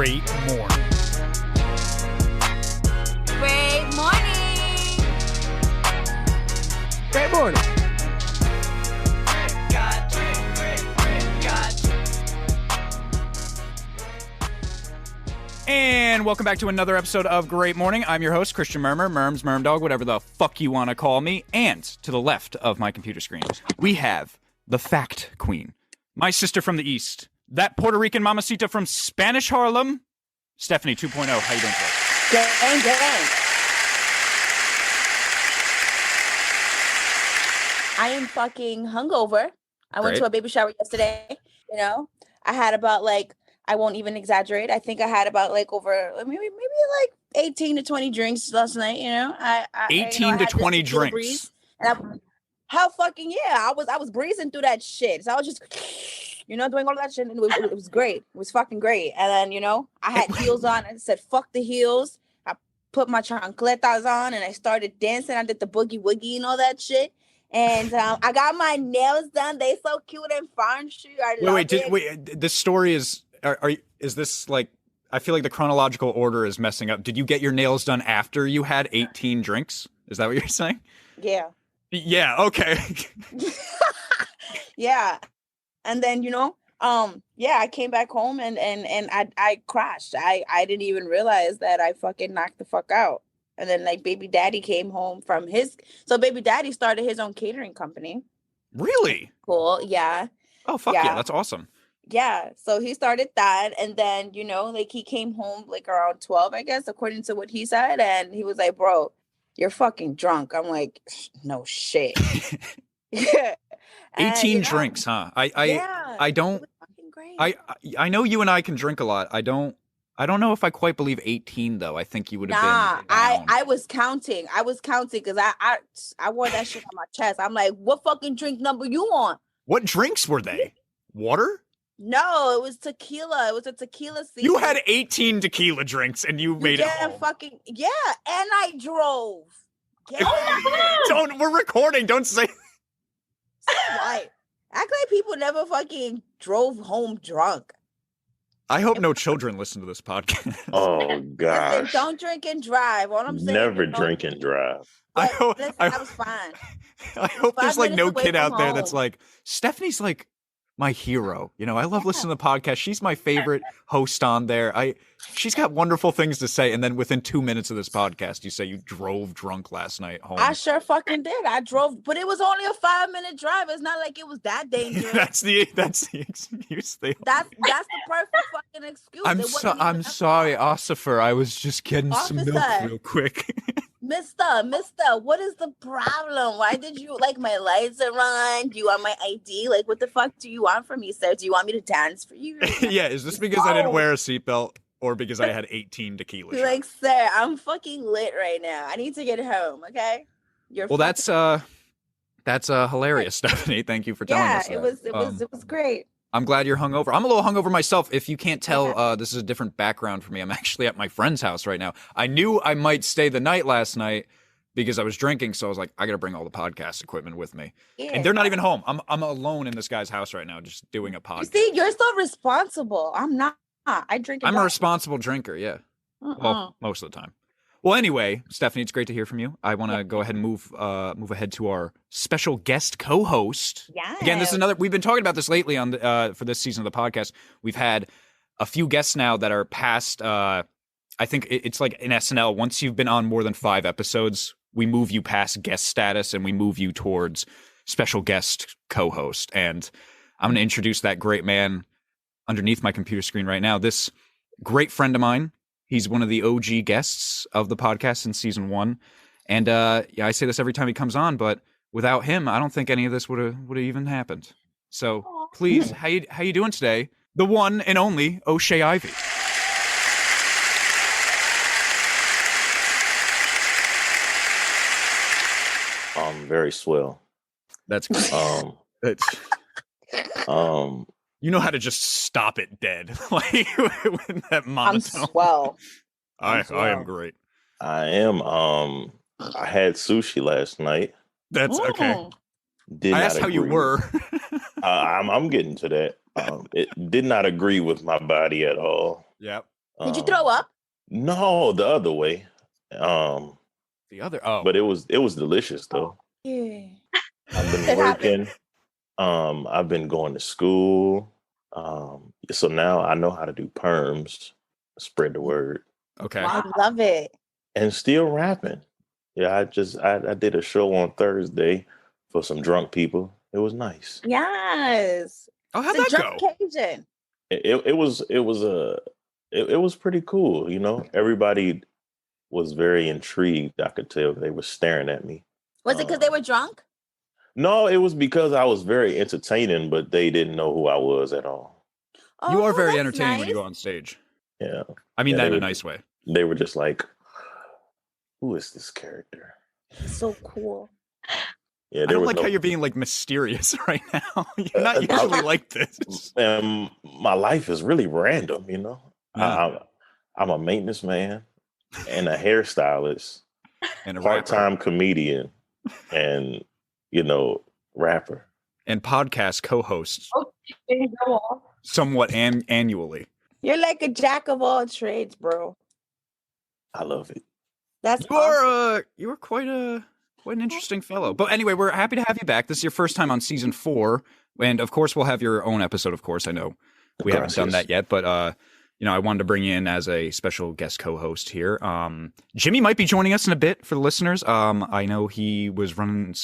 great morning. Great morning. Great morning. And welcome back to another episode of Great Morning. I'm your host, Christian Murmur, Merms, Mermdog, whatever the fuck you want to call me. And to the left of my computer screen, we have the Fact Queen, my sister from the East, that Puerto Rican mamacita from Spanish Harlem, Stephanie 2.0. How you doing today? Gang. I am fucking hungover. I went to a baby shower yesterday. You know, I had about I won't even exaggerate. I think I had about over maybe 18 to 20 drinks last night. You know, I 18 to 20 drinks. Breeze, and how fucking I was breezing through that shit. So I was just doing all of that shit, and it was great. It was fucking great. And then I had heels on. And said fuck the heels. I put my chancletas on and I started dancing. I did the boogie woogie and all that shit. And I got my nails done. They so cute and fun. Wait. This story is. Is this I feel like the chronological order is messing up. Did you get your nails done after you had 18 drinks? Is that what you're saying? Yeah. Yeah. Okay. Yeah. And then, I came back home and I crashed. I didn't even realize that I fucking knocked the fuck out. And then baby daddy came home from so baby daddy started his own catering company. Really? Cool. Yeah. Oh, fuck yeah. That's awesome. Yeah, so he started that, and then he came home around 12, I guess, according to what he said, and he was like, "Bro, you're fucking drunk." I'm like, "No shit." 18 drinks, huh? I don't. I know you and I can drink a lot. I don't know if I quite believe 18 though. I think you would have been. I was counting. Because I wore that shit on my chest. I'm like, "What fucking drink number you on?" What drinks were they? Water? No, it was tequila. It was a tequila season. You had 18 tequila drinks and you made it home. And I drove. We're recording. Don't say. Why? Act like people never fucking drove home drunk. I hope no children listen to this podcast. Oh gosh! Listen, don't drink and drive. All I'm saying. Never drink and drive. I hope that was fine. I hope there's no kid out there that's like, Stephanie's my hero. I love listening to the podcast. She's my favorite host on there. She's got wonderful things to say. And then within 2 minutes of this podcast, you say you drove drunk last night home. I sure fucking did. I drove, but it was only a 5-minute drive. It's not like it was that dangerous. That's the excuse. That's the perfect fucking excuse. I'm sorry, Ossifer. I was just getting some milk real quick. Mister, what is the problem? Why did you my lights are on? Do you want my ID? What the fuck do you want from me, sir? Do you want me to dance for you? Yeah, is this because I didn't wear a seatbelt or because I had 18 tequila shots? Sir, I'm fucking lit right now. I need to get home, okay? That's hilarious, Stephanie. Thank you for telling us that. It was great. I'm glad you're hungover. I'm a little hungover myself. If you can't tell, this is a different background for me. I'm actually at my friend's house right now. I knew I might stay the night last night because I was drinking, so I was like, I got to bring all the podcast equipment with me. Yeah. And they're not even home. I'm alone in this guy's house right now just doing a podcast. You see, you're so responsible. I'm not. I drink. I'm a responsible drinker, yeah. Well, most of the time. Well, anyway, Stephanie, it's great to hear from you. I want to go ahead and move ahead to our special guest co-host. Yeah. Again, this is another. We've been talking about this lately on for this season of the podcast. We've had a few guests now that are past. I think it's like in SNL. Once you've been on more than 5 episodes, we move you past guest status and we move you towards special guest co-host. And I'm going to introduce that great man underneath my computer screen right now. This great friend of mine. He's one of the OG guests of the podcast in season 1. And I say this every time he comes on, but without him, I don't think any of this would have even happened. So please, how you doing today? The one and only O'Shea Ivy. Very swell. That's good. You know how to just stop it dead, with that monotone. I'm swell. I am great. I am. I had sushi last night. That's okay. I asked how you were. I'm getting to that. It did not agree with my body at all. Yep. Did you throw up? No, the other way. But it was delicious though. Yeah. I've been working. I've been going to school. So now I know how to do perms, spread the word. Okay. I love it. And still rapping. Yeah, I did a show on Thursday for some drunk people. It was nice. Yes. Oh, how'd It's that a go? drunk Cajun. It was pretty cool, you know. Everybody was very intrigued. I could tell they were staring at me. Was it because they were drunk? No, it was because I was very entertaining, but they didn't know who I was at all. You are very that's entertaining when you nice. go on stage. Yeah. I mean Yeah, that in they a were nice way. They were just like, who is this character? So cool. Yeah, I don't like how you're being like mysterious right now. You're not usually like this. And my life is really random, you know. Yeah. I'm a maintenance man and a hairstylist, And a part-time comedian, and rapper. And podcast co-host Okay, go on. somewhat annually. You're like a jack of all trades, bro. I love it. That's You are quite an interesting fellow. But anyway, we're happy to have you back. This is your first time on season 4, and of course we'll have your own episode. Of course, I know we haven't done that yet, but I wanted to bring you in as a special guest co-host here. Jimmy might be joining us in a bit for the listeners. I know he was running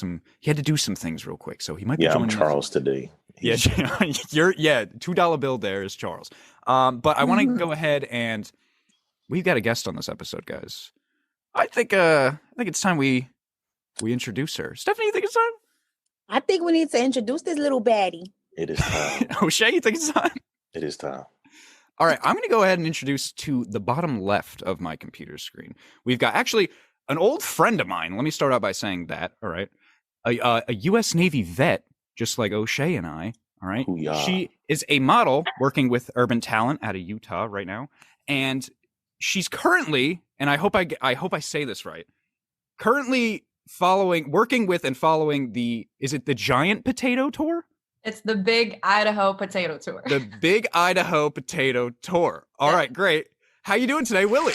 he had to do some things real quick, so he might be joining I'm Charles us today. Yeah, you're $2 bill there is Charles. But I want to go ahead and we've got a guest on this episode, guys. I think it's time we introduce her. Stephanie, you think it's time? I think we need to introduce this little baddie. It is time. O'Shea, you think it's time? It is time. All right, I'm going to go ahead and introduce to the bottom left of my computer screen. We've got actually an old friend of mine. Let me start out by saying that. All right, a U.S. Navy vet, just like O'Shea and I. All right, Hoo-yah. She is a model working with Urban Talent out of Utah right now, and she's currently, and I hope I say this right, currently working with and following the Giant Potato Tour? It's the Big Idaho Potato Tour. The Big Idaho Potato Tour. All right, great. How you doing today, Willie?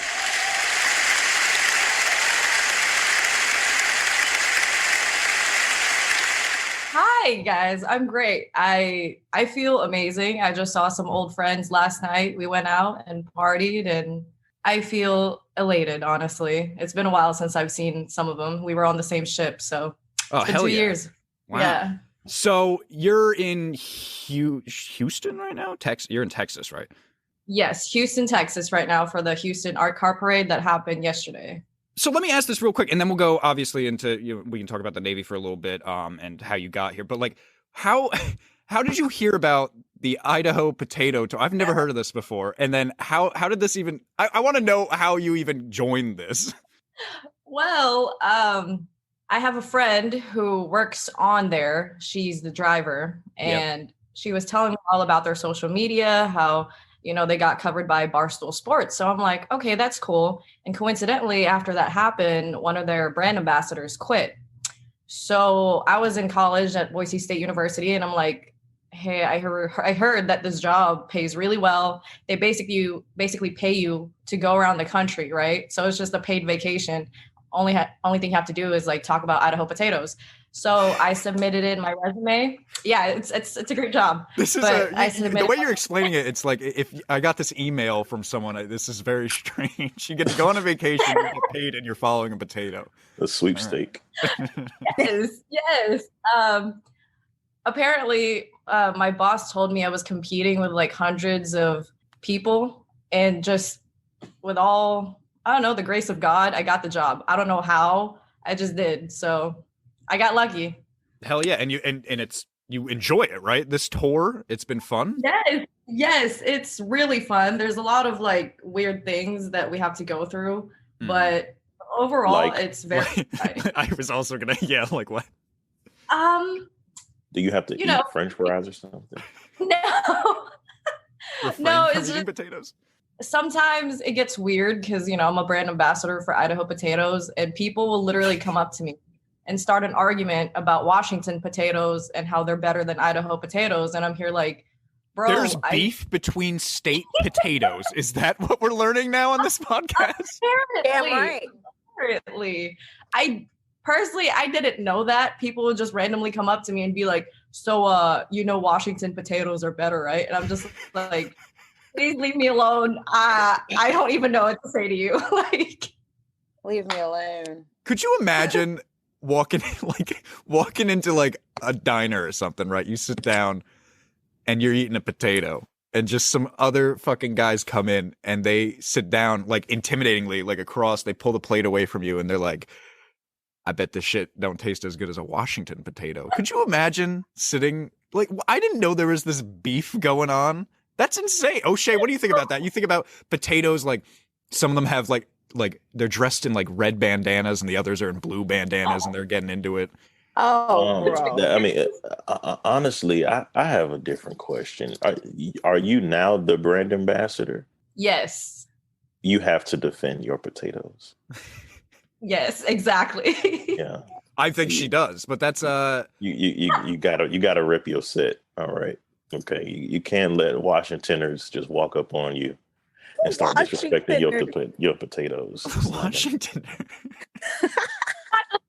Hi guys, I'm great. I feel amazing. I just saw some old friends last night. We went out and partied, and I feel elated, honestly. It's been a while since I've seen some of them. We were on the same ship, so it's been 2 years. Wow. Yeah. So you're in Houston right now? You're in Texas, right? Yes, Houston, Texas right now for the Houston Art Car Parade that happened yesterday. So let me ask this real quick, and then we'll go obviously into, we can talk about the Navy for a little bit, and how you got here. But like, how did you hear about the Idaho Potato Tour? I've never heard of this before. And then how did this even? I want to know how you even joined this. Well, I have a friend who works on there. She's the driver, and she was telling me all about their social media, how, they got covered by Barstool Sports. So I'm like, okay, that's cool. And coincidentally, after that happened, one of their brand ambassadors quit. So I was in college at Boise State University, and I'm like, hey, I heard that this job pays really well. They basically pay you to go around the country, right? So it's just a paid vacation. Only thing you have to do is like talk about Idaho potatoes. So I submitted in my resume. Yeah, it's a great job. This is the way you're explaining it. It's like if I got this email from someone. This is very strange. You get to go on a vacation, you get paid, and you're following a potato. A sweepstake. Yes. Apparently, my boss told me I was competing with like hundreds of people, and just with all, I don't know, the grace of God, I got the job. I don't know how, I just did. So I got lucky. Hell yeah. And you enjoy it, right? This tour, it's been fun. Yes, it's really fun. There's a lot of like weird things that we have to go through, but overall it's very exciting. I was also gonna, like what? Do you have to eat French fries or something? No. No, it's just potatoes. Sometimes it gets weird because, I'm a brand ambassador for Idaho Potatoes, and people will literally come up to me and start an argument about Washington potatoes and how they're better than Idaho potatoes. And I'm here like, Bro, There's beef between state potatoes. Is that what we're learning now on this podcast? Apparently. I didn't know that. People would just randomly come up to me and be like, so, Washington potatoes are better, right? And I'm just like, please leave me alone. I don't even know what to say to you. Like, leave me alone. Could you imagine walking into like a diner or something, right? You sit down and you're eating a potato and just some other fucking guys come in and they sit down like intimidatingly, like across, they pull the plate away from you and they're like, I bet this shit don't taste as good as a Washington potato. Could you imagine sitting like, I didn't know there was this beef going on. That's insane. O'Shea, what do you think about that? You think about potatoes, like some of them have like they're dressed in like red bandanas and the others are in blue bandanas and they're getting into it. I mean, honestly, I have a different question. Are you now the brand ambassador? Yes. You have to defend your potatoes. Yes, exactly. Yeah. I think she does, but that's you gotta rip your set. All right. Okay. You can't let Washingtoners just walk up on you and start disrespecting your potatoes. Washington.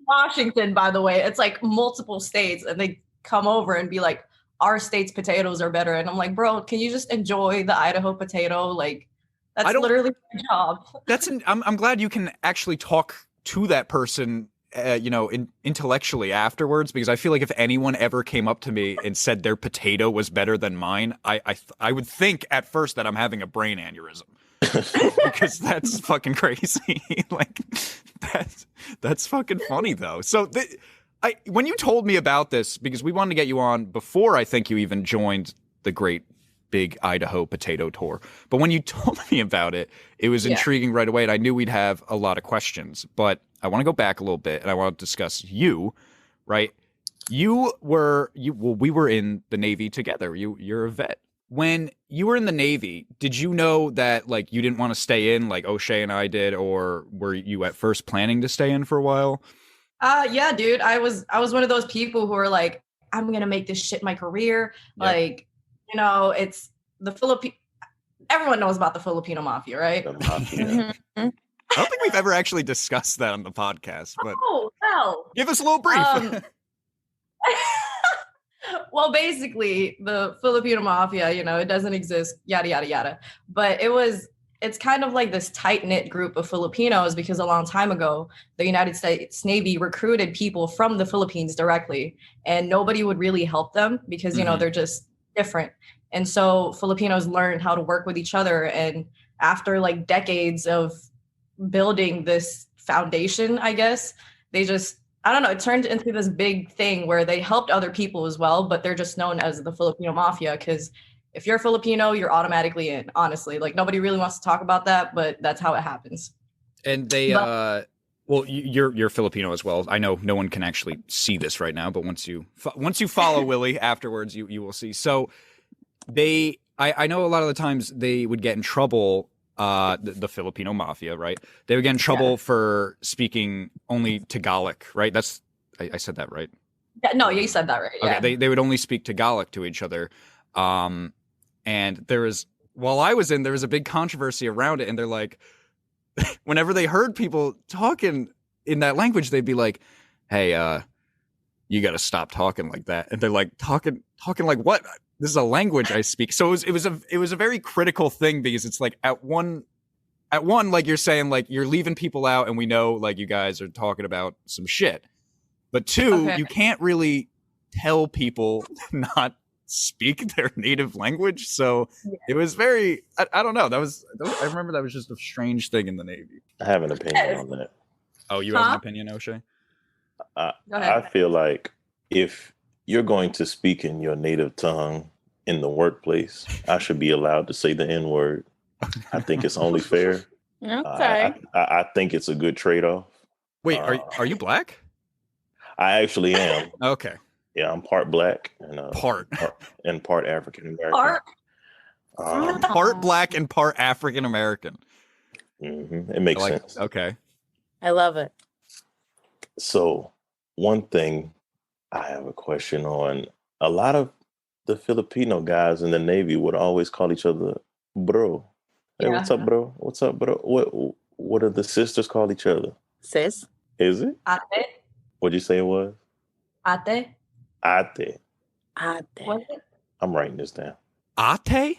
Washington, by the way, it's like multiple states, and they come over and be like, our state's potatoes are better. And I'm like, bro, can you just enjoy the Idaho potato? Like, that's literally my job. I'm glad you can actually talk to that person, intellectually afterwards, because I feel like if anyone ever came up to me and said their potato was better than mine, I would think at first that I'm having a brain aneurysm. Because that's fucking crazy. Like that's fucking funny though. So when you told me about this, because we wanted to get you on before I think you even joined the great Big Idaho Potato Tour, but when you told me about it, it was intriguing right away, and I knew we'd have a lot of questions. But I want to go back a little bit, and I want to discuss you. Right? We were in the Navy together. You're a vet. When you were in the Navy, did you know that like you didn't want to stay in like O'Shea and I did, or were you at first planning to stay in for a while? Yeah, dude. I was one of those people who were like, I'm gonna make this shit my career. Yep. Like, it's the everyone knows about the Filipino mafia, right? The mafia. I don't think we've ever actually discussed that on the podcast, but give us a little brief. Well, basically, the Filipino mafia, it doesn't exist, yada, yada, yada. But it's kind of like this tight-knit group of Filipinos, because a long time ago, the United States Navy recruited people from the Philippines directly, and nobody would really help them because, they're just different. And so Filipinos learned how to work with each other. And after like decades of building this foundation, I guess, they just, I don't know, it turned into this big thing where they helped other people as well, but they're just known as the Filipino mafia, because if you're Filipino, you're automatically in, honestly. Like, nobody really wants to talk about that, but that's how it happens. And they, well, you're Filipino as well. I know no one can actually see this right now, but once you follow Willy afterwards, you will see. So I know a lot of the times they would get in trouble, the Filipino mafia, right? They would get in trouble for speaking only Tagalog, right? I said that right? Yeah, no, you said that right. Yeah. Okay, they would only speak Tagalog to each other. And while I was there was a big controversy around it, and they're like, whenever they heard people talking in that language, they'd be like, hey, you got to stop talking like that. And they're like, talking like what? This is a language I speak. So it was a very critical thing, because it's like at one, like you're saying, like you're leaving people out, and we know like you guys are talking about some shit. But two, you can't really tell people not speak their native language. So it was very, I don't know. I remember that was just a strange thing in the Navy. I have an opinion on that. Oh, you have an opinion, O'Shea? I feel like if you're going to speak in your native tongue in the workplace, I should be allowed to say the N-word. I think it's only fair. Okay. I think it's a good trade-off. Wait, are you black? I actually am. Okay. Yeah, I'm part black and part African American. Part black and part African American. Mm-hmm. It makes sense. Okay. I love it. So one thing I have a question on, a lot of the Filipino guys in the Navy would always call each other bro. Hey, Yeah. what's up, bro? What's up, bro? What do the sisters call each other? Sis. Is it? Ate. What'd you say it was? Ate. Ate. Ate. Was it? I'm writing this down. Ate?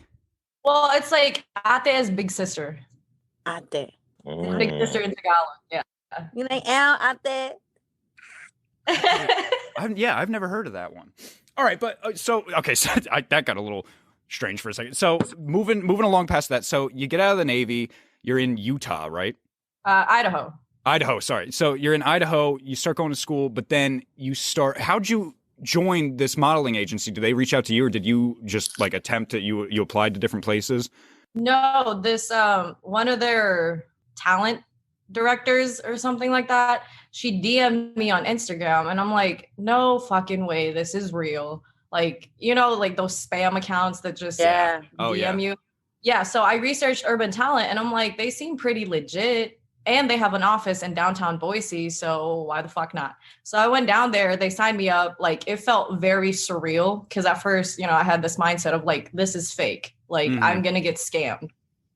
Well, it's like ate is big sister. Ate. Big sister in Tagalog. Yeah. You like ate? I've never heard of that one. All right, but so that got a little strange for a second. So moving along past that, so you get out of the Navy, you're in Utah, right? Idaho. Idaho, sorry. So you're in Idaho, you start going to school, but then how'd you join this modeling agency? Did they reach out to you, or did you just like attempt it? You applied to different places? No, this one of their talent directors or something like that, she DM'd me on Instagram, and I'm like, no fucking way, this is real. Like, like those spam accounts that just DM you. Yeah, so I researched Urban Talent, and I'm like, they seem pretty legit, and they have an office in downtown Boise, so why the fuck not? So I went down there, they signed me up. Like, it felt very surreal, because at first, I had this mindset of like, this is fake. Like, I'm gonna get scammed.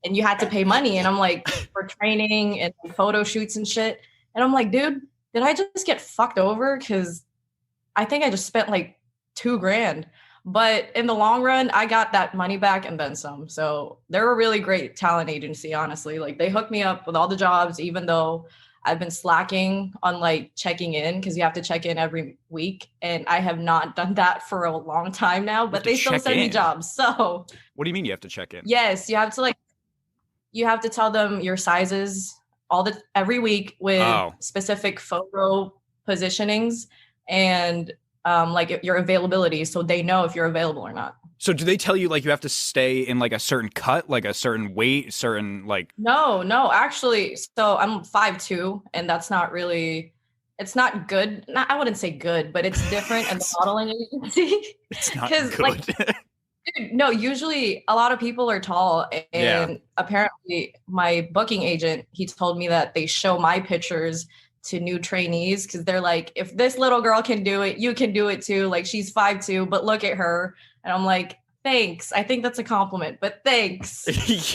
And you had to pay money, and I'm like, for training and photo shoots and shit. And I'm like, dude, did I just get fucked over? Because I think I just spent like $2,000. But in the long run, I got that money back and then some. So they're a really great talent agency, honestly. Like, they hooked me up with all the jobs, even though I've been slacking on like checking in, because you have to check in every week. And I have not done that for a long time now, but they still send me jobs. So what do you mean you have to check in? Yes, you have to tell them your sizes every week with specific photo positionings and like your availability, so they know if you're available or not. So do they tell you like you have to stay in like a certain cut, like a certain weight, certain like? No, actually. So I'm 5'2", and that's not really. It's not good. I wouldn't say good, but it's different in the modeling agency. It's not good. Dude, no, usually a lot of people are tall, and apparently my booking agent, he told me that they show my pictures to new trainees because they're like, if this little girl can do it, you can do it too. Like, she's 5'2", but look at her. And I'm like, thanks. I think that's a compliment, but thanks.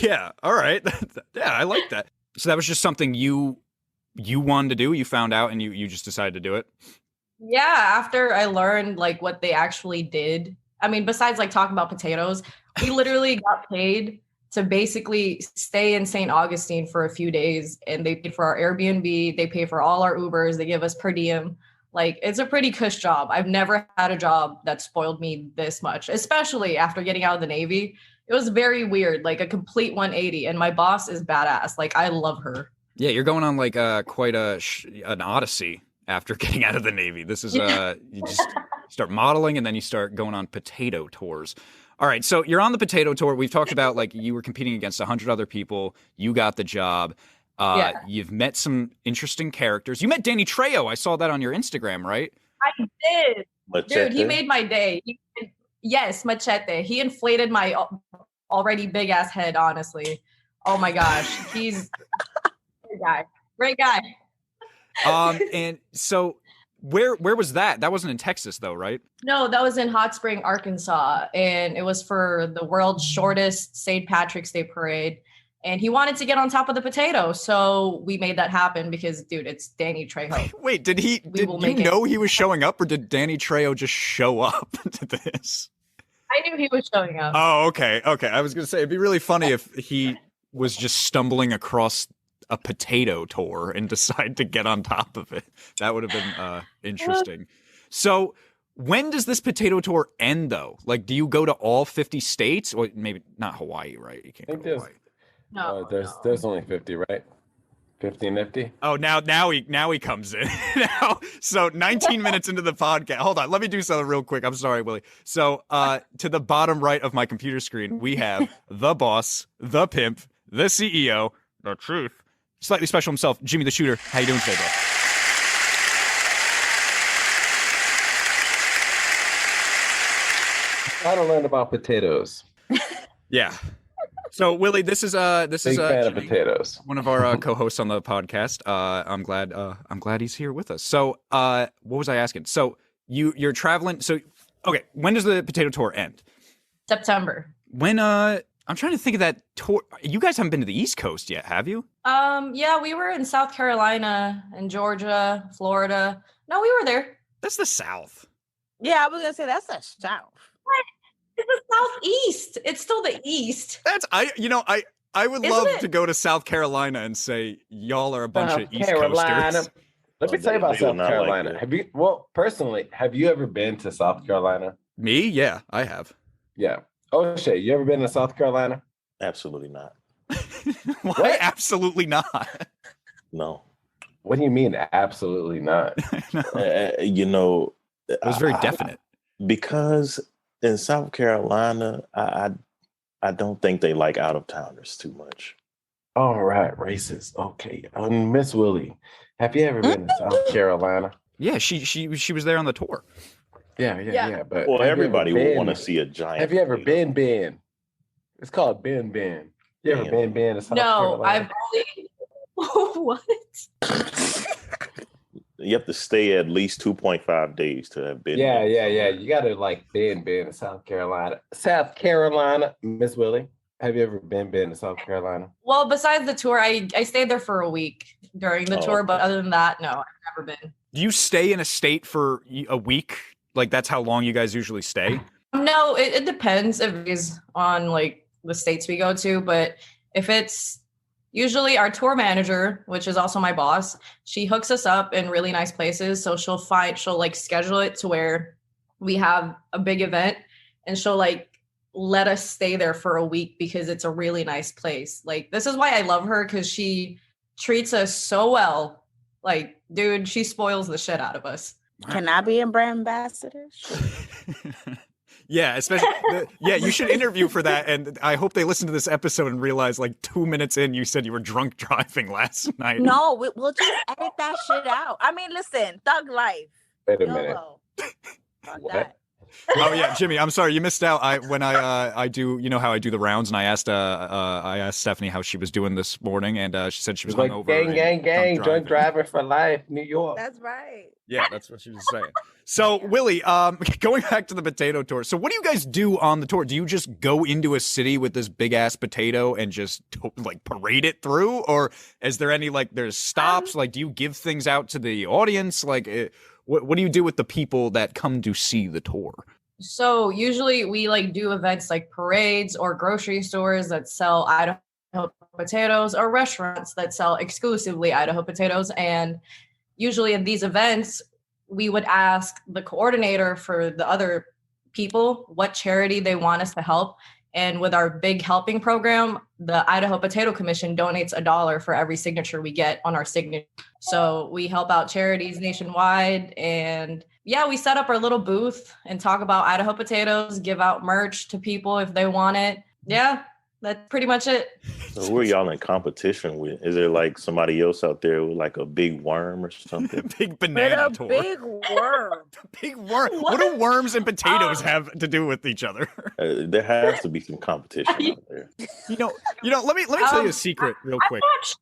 Yeah. All right. Yeah, I like that. So that was just something you wanted to do. You found out and you just decided to do it. Yeah. After I learned like what they actually did. I mean, besides like talking about potatoes, we literally got paid to basically stay in St. Augustine for a few days, and they paid for our Airbnb. They pay for all our Ubers. They give us per diem. Like, it's a pretty cush job. I've never had a job that spoiled me this much, especially after getting out of the Navy. It was very weird, like a complete 180. And my boss is badass. Like, I love her. Yeah, you're going on like quite an odyssey after getting out of the Navy. This is you just start modeling, and then you start going on potato tours. All right, so you're on the potato tour. We've talked about like you were competing against 100 other people. You got the job. You've met some interesting characters. You met Danny Trejo. I saw that on your Instagram, right? I did. Machete. Dude, he made my day. Yes, Machete. He inflated my already big ass head, honestly. Oh my gosh. He's a great guy. And so where was that? That wasn't in Texas though, right? No, that was in Hot Spring, Arkansas. And it was for the world's shortest St. Patrick's Day parade. And he wanted to get on top of the potato. So we made that happen because, dude, it's Danny Trejo. Wait, did you know he was showing up, or did Danny Trejo just show up to this? I knew he was showing up. Oh, okay. I was going to say, it'd be really funny if he was just stumbling across a potato tour and decide to get on top of it. That would have been interesting. So when does this potato tour end, though? Like, do you go to all 50 states? Or maybe not Hawaii, right? You can't go to Hawaii. No, there's only 50, right? 50 nifty. Oh, now he comes in. So 19 minutes into the podcast. Hold on, let me do something real quick. I'm sorry, Willie. So to the bottom right of my computer screen, we have the boss, the pimp, the CEO, the truth, slightly special himself, Jimmy the Shooter. How you doing today, bro? I don't learn about potatoes. Yeah. So Willie, this is big fan of potatoes. One of our co-hosts on the podcast. I'm glad he's here with us. So what was I asking? So you're traveling. So Okay, when does the potato tour end? September. When I'm trying to think of that tour. You guys haven't been to the East Coast yet, have you? Yeah, we were in South Carolina and Georgia, Florida. No, we were there. That's the South. Yeah, I was gonna say that's the South. What? It's the Southeast. It's still the East. I would love to go to South Carolina and say y'all are a bunch of East Coasters. Let me tell you about South Carolina. Personally, have you ever been to South Carolina? Me? Yeah, I have. Yeah. O'Shea, you ever been to South Carolina? Absolutely not. Why? What? Absolutely not. No. What do you mean, absolutely not? It was very definite. Because in South Carolina, I don't think they like out of towners too much. All right, racist. Okay, Miss Willie, have you ever been to South Carolina? Yeah, she was there on the tour. Yeah. But everybody will want to see a giant. Have you ever been? It's called Ben. You ever been to South Carolina? No, I've only. What? You have to stay at least 2.5 days to have been. Yeah. You got to been to South Carolina. South Carolina, Miss Willie. Have you ever been to South Carolina? Well, besides the tour, I stayed there for a week during the tour, but other than that, no, I've never been. Do you stay in a state for a week? Like that's how long you guys usually stay? No, it depends. It varies on the states we go to, but if it's usually our tour manager, which is also my boss, she hooks us up in really nice places. So she'll schedule it to where we have a big event, and she'll let us stay there for a week because it's a really nice place. This is why I love her, because she treats us so well. Dude, she spoils the shit out of us. Can I be a brand ambassador? Yeah, especially you should interview for that. And I hope they listen to this episode and realize 2 minutes in, you said you were drunk driving last night. No, we'll just edit that shit out. I mean, listen, thug life. Wait a minute. Fuck What? that. Oh yeah, Jimmy, I'm sorry you missed out. When I do, how I do the rounds, and I asked Stephanie how she was doing this morning, and she said she was hungover. Gang, drunk driver for life, New York. That's right. Yeah, that's what she was saying. So, Willie, going back to the potato tour. So, what do you guys do on the tour? Do you just go into a city with this big ass potato and just parade it through, or is there any there's stops? Do you give things out to the audience? What do you do with the people that come to see the tour? So usually we do events like parades or grocery stores that sell Idaho potatoes, or restaurants that sell exclusively Idaho potatoes. And usually in these events, we would ask the coordinator for the other people what charity they want us to help. And with our big helping program, the Idaho Potato Commission donates $1 for every signature we get on our signature. So we help out charities nationwide. And yeah, we set up our little booth and talk about Idaho potatoes, give out merch to people if they want it. Yeah, that's pretty much it. So who are y'all in competition with? Is there somebody else out there with a big worm or something? Big banana tour. Big worm. Big worm. What do worms and potatoes have to do with each other? There has to be some competition out there. Let me tell you a secret real quick. I'm not sure.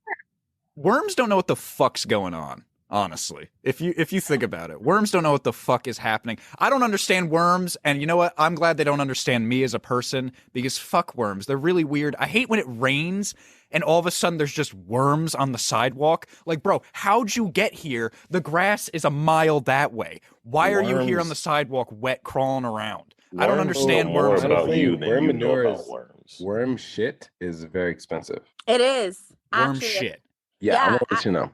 Worms don't know what the fuck's going on. Honestly, if you think about it, worms don't know what the fuck is happening. I don't understand worms, and you know what? I'm glad they don't understand me as a person, because fuck worms. They're really weird. I hate when it rains and all of a sudden there's just worms on the sidewalk. Bro, how'd you get here? The grass is a mile that way. Why are you here on the sidewalk wet crawling around? I don't understand worms. Worm manure is worm shit is very expensive. It is. Worm shit. Yeah, I'm gonna let you know.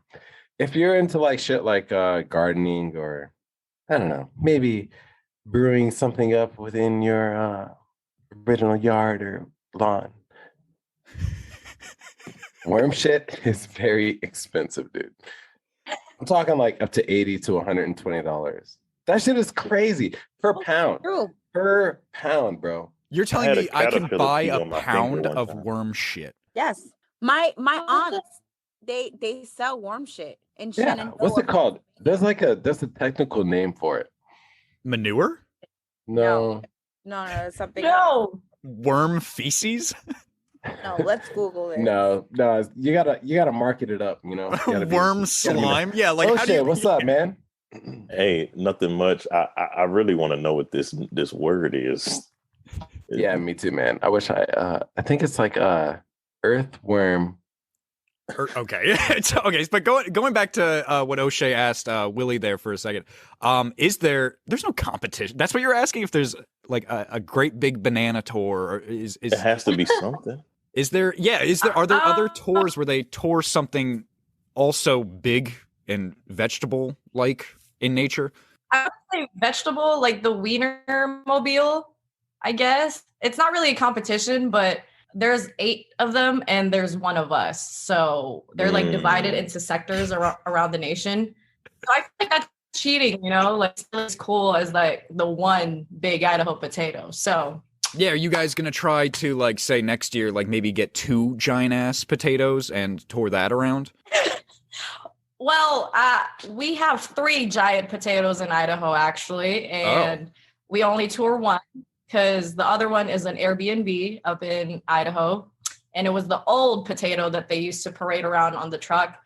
If you're into shit gardening, or I don't know, maybe brewing something up within your original yard or lawn, worm shit is very expensive, dude. I'm talking up to $80 to $120. That shit is crazy per pound. True. Per pound, bro. You're telling me I can buy a pound of worm shit? Yes. My aunts, they sell worm shit in Shenandoah. What's it called? There's a technical name for it. Manure? No, it's something. No. Worm feces? No, let's Google it. No, you gotta market it up. You gotta worm slime. Yeah, how do you, what's up, man? Hey, nothing much. I really want to know what this word is. Yeah, me too, man. I wish I think it's like earthworm. Okay. Okay, but going back to what O'Shea asked Willie there for a second, there's no competition? That's what you're asking, if there's like a great big banana tour, or is it has to be something. Are there other tours where they tour something also big and vegetable like in nature? I would say vegetable, like the Wiener Mobile, I guess. It's not really a competition, but there's 8 of them and there's one of us. So they're like divided into sectors around the nation. So I think that's cheating, like still as cool as like the one Big Idaho Potato. So yeah, are you guys gonna try to like say next year, like maybe get 2 giant ass potatoes and tour that around? Well, we have 3 giant potatoes in Idaho actually, and we only tour one because the other one is an Airbnb up in Idaho, and it was the old potato that they used to parade around on the truck.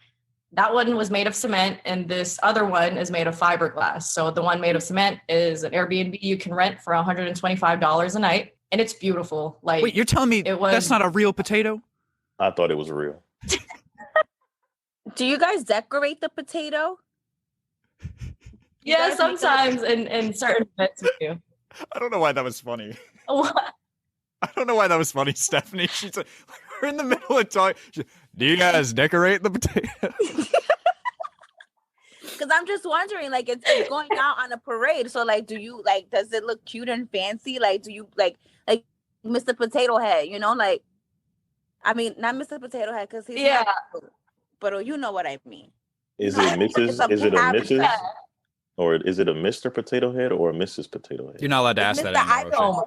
That one was made of cement, and this other one is made of fiberglass. So the one made of cement is an Airbnb you can rent for $125 a night, and it's beautiful. Like, wait, you're telling me that's not a real potato? I thought it was real. Do you guys decorate the potato? Yeah, sometimes in certain events we do. I don't know why that was funny. What? I don't know why that was funny, Stephanie. She's like, we're in the middle of talking. Do you guys decorate the potato? Because I'm just wondering, like, it's going out on a parade. So, like, do you, like, does it look cute and fancy? Like, do you, like Mr. Potato Head, like, I mean, not Mr. Potato Head, because he's not, but you know what I mean. Is it Mrs.? Is it a Mrs.? Or is it a Mr. Potato Head or a Mrs. Potato Head? You're not allowed to ask that anymore.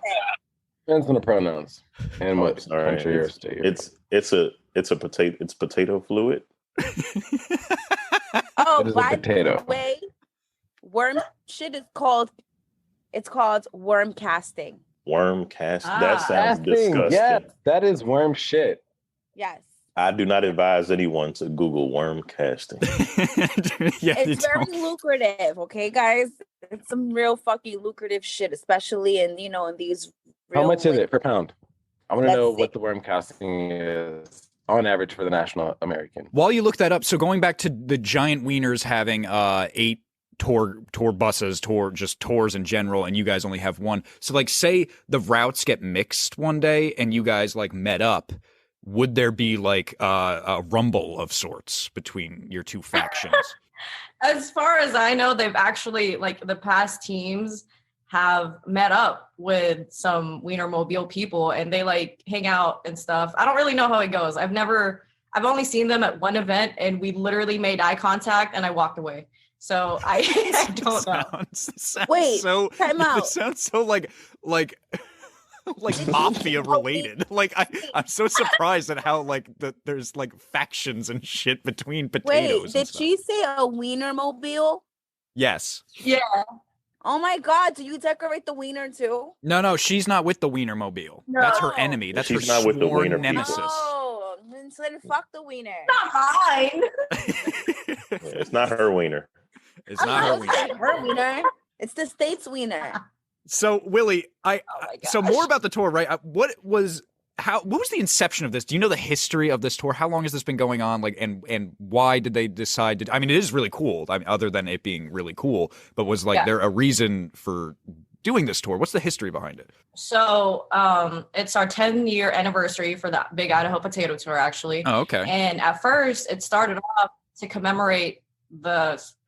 Depends on the pronouns and what country or state. It's a potato. It's potato fluid. By the way, worm shit is called. It's called worm casting. Worm cast. That sounds disgusting. Yes, that is worm shit. Yes. I do not advise anyone to Google worm casting. It's very lucrative, okay, guys? It's some real fucking lucrative shit, especially in in these. How much is it per pound? I want to know what the worm casting is on average for the national American. While you look that up, so going back to the giant wieners having 8 tour buses, tours in general, and you guys only have one. So like, say the routes get mixed one day and you guys like met up. Would there be like a rumble of sorts between your 2 factions? As far as I know, they've actually, like, the past teams have met up with some Wienermobile people and they like hang out and stuff. I don't really know how it goes. I've only seen them at one event and we literally made eye contact and I walked away. So I don't know. Wait, time out. It sounds so like mafia related. Like I'm so surprised at how like there's like factions and shit between potatoes. Wait, did she say a Wienermobile? Yes. Yeah. Oh my God! Do you decorate the wiener too? No, she's not with the Wienermobile. No. That's her enemy. That's she's her not with the sworn wiener nemesis. Oh, then fuck the wiener. Not mine. It's not her wiener. It's not her wiener. Her wiener. It's the state's wiener. So Willie, so more about the tour, right? What was the inception of this? Do you know the history of this tour? How long has this been going on? Like, and why did they decide to? I mean, it is really cool. I mean, other than it being really cool, but was there a reason for doing this tour? What's the history behind it? So, it's our 10-year anniversary for the Big Idaho Potato Tour, actually. Oh, okay. And at first, it started off to commemorate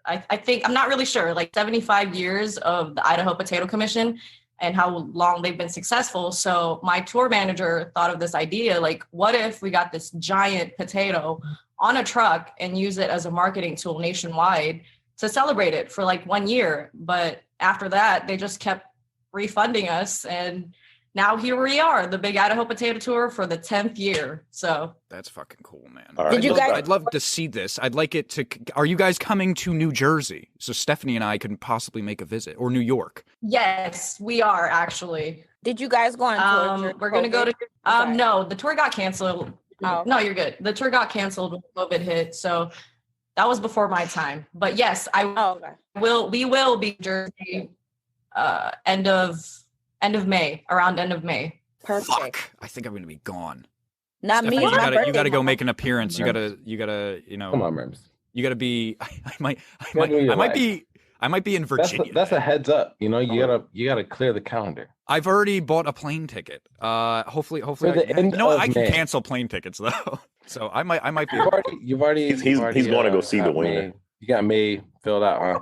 I think, I'm not really sure, like 75 years of the Idaho Potato Commission and how long they've been successful. So my tour manager thought of this idea, like, what if we got this giant potato on a truck and use it as a marketing tool nationwide to celebrate it for like 1 year? But after that, they just kept refunding us. And now here we are, the Big Idaho Potato Tour for the 10th year. So that's fucking cool, man. I'd love to see this. I'd like it to. Are you guys coming to New Jersey? So Stephanie and I can possibly make a visit, or New York. Yes, we are actually. Did you guys go on tour? We're gonna go to. No, the tour got canceled. Oh. No, you're good. The tour got canceled when COVID hit. So That was before my time. But yes, we will be Jersey end of May, around end of May. Perfect. Fuck. I think I'm gonna be gone. Not Stephanie, me. It's my you gotta go birthday make an appearance. You gotta, Come on, Merms. You gotta be. I might be in Virginia. That's a heads up. You gotta clear the calendar. I've already bought a plane ticket. Hopefully, I can cancel plane tickets though. So I might be. He's going to go see the winner. You got May filled out, huh?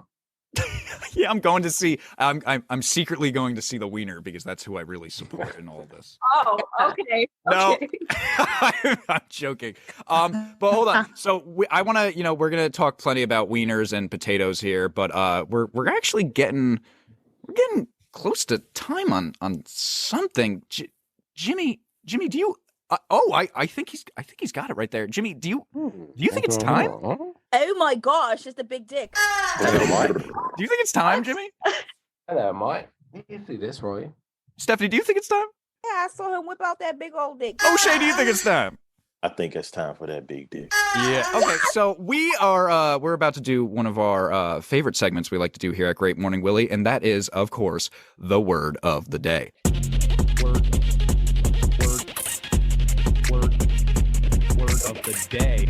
Yeah, I'm going to see. I'm secretly going to see the wiener because that's who I really support in all of this. Oh, okay. No, I'm joking. But hold on. So I want to, we're gonna talk plenty about wieners and potatoes here, but we're actually getting close to time on something. Jimmy, do you? I think he's got it right there. Jimmy, do you think it's time? Oh my gosh, it's the big dick. Do you think it's time, Jimmy? Hello, Mike. You see this, Roy? Stephanie, do you think it's time? Yeah, I saw him whip out that big old dick. O'Shea, do you think it's time? I think it's time for that big dick. Yeah. Okay. So we're about to do one of our favorite segments we like to do here at Great Morning Willie, and that is, of course, the word of the day. Word of the day.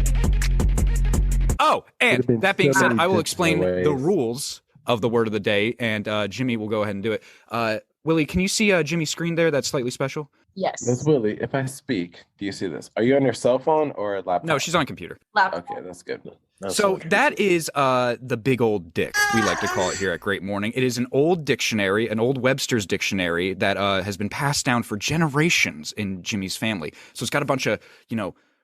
Oh, and that being said, I will explain the rules of the word of the day, and Jimmy will go ahead and do it. Willie, can you see Jimmy's screen there? That's slightly special. Yes. That's Willie. If I speak, do you see this? Are you on your cell phone or a laptop? No, she's on a computer. Laptop. Okay, that's good. So that is the big old dick, we like to call it here at Great Morning. It is an old dictionary, an old Webster's dictionary that has been passed down for generations in Jimmy's family. So it's got a bunch of,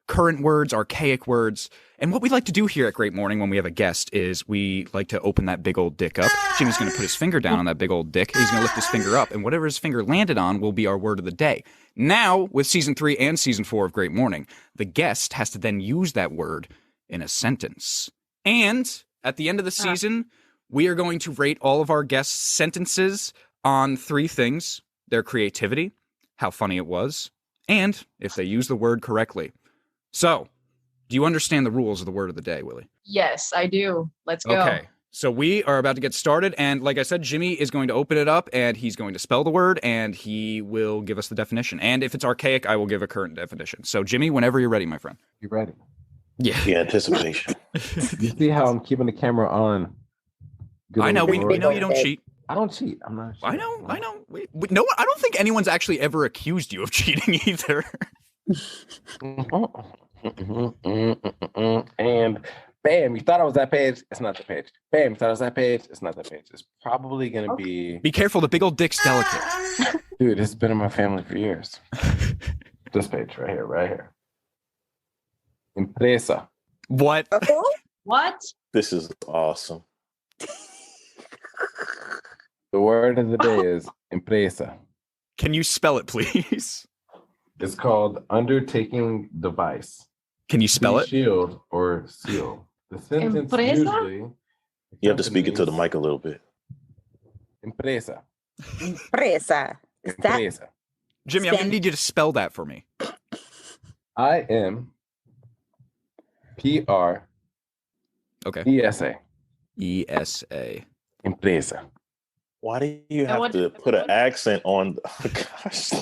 current words, archaic words. And what we like to do here at Great Morning when we have a guest is we like to open that big old dick up. Jimmy's going to put his finger down on that big old dick. He's going to lift his finger up, and whatever his finger landed on will be our word of the day. Now, with season 3 and season 4 of Great Morning, the guest has to then use that word in a sentence. And at the end of the season, we are going to rate all of our guests' sentences on 3 things: their creativity, how funny it was, and if they use the word correctly. So, do you understand the rules of the word of the day, Willie? Yes, I do. Let's go. Okay. So we are about to get started, and like I said, Jimmy is going to open it up, and he's going to spell the word, and he will give us the definition. And if it's archaic, I will give a current definition. So, Jimmy, whenever you're ready, my friend. You ready? Yeah. The anticipation. You see how I'm keeping the camera on? I know. We know you don't cheat. I don't cheat. I'm not. I know. No, I don't think anyone's actually ever accused you of cheating either. And bam, you thought it was that page. It's not the page. Bam, you thought it was that page. It's not the page. It's probably gonna be. Be careful. The big old dick's delicate. Dude, it's been in my family for years. This page right here. Empresa. What? What? This is awesome. The word of the day is empresa. Can you spell it, please? It's called undertaking device. Can you spell it? Shield or seal. The sentence Empresa? usually. You have to speak into the mic a little bit. Empresa. Empresa. Is that Empresa. Jimmy, I'm going to need you to spell that for me. IMPRESA. Okay. ESA. Empresa. Why do you have to put an accent on? Oh, gosh.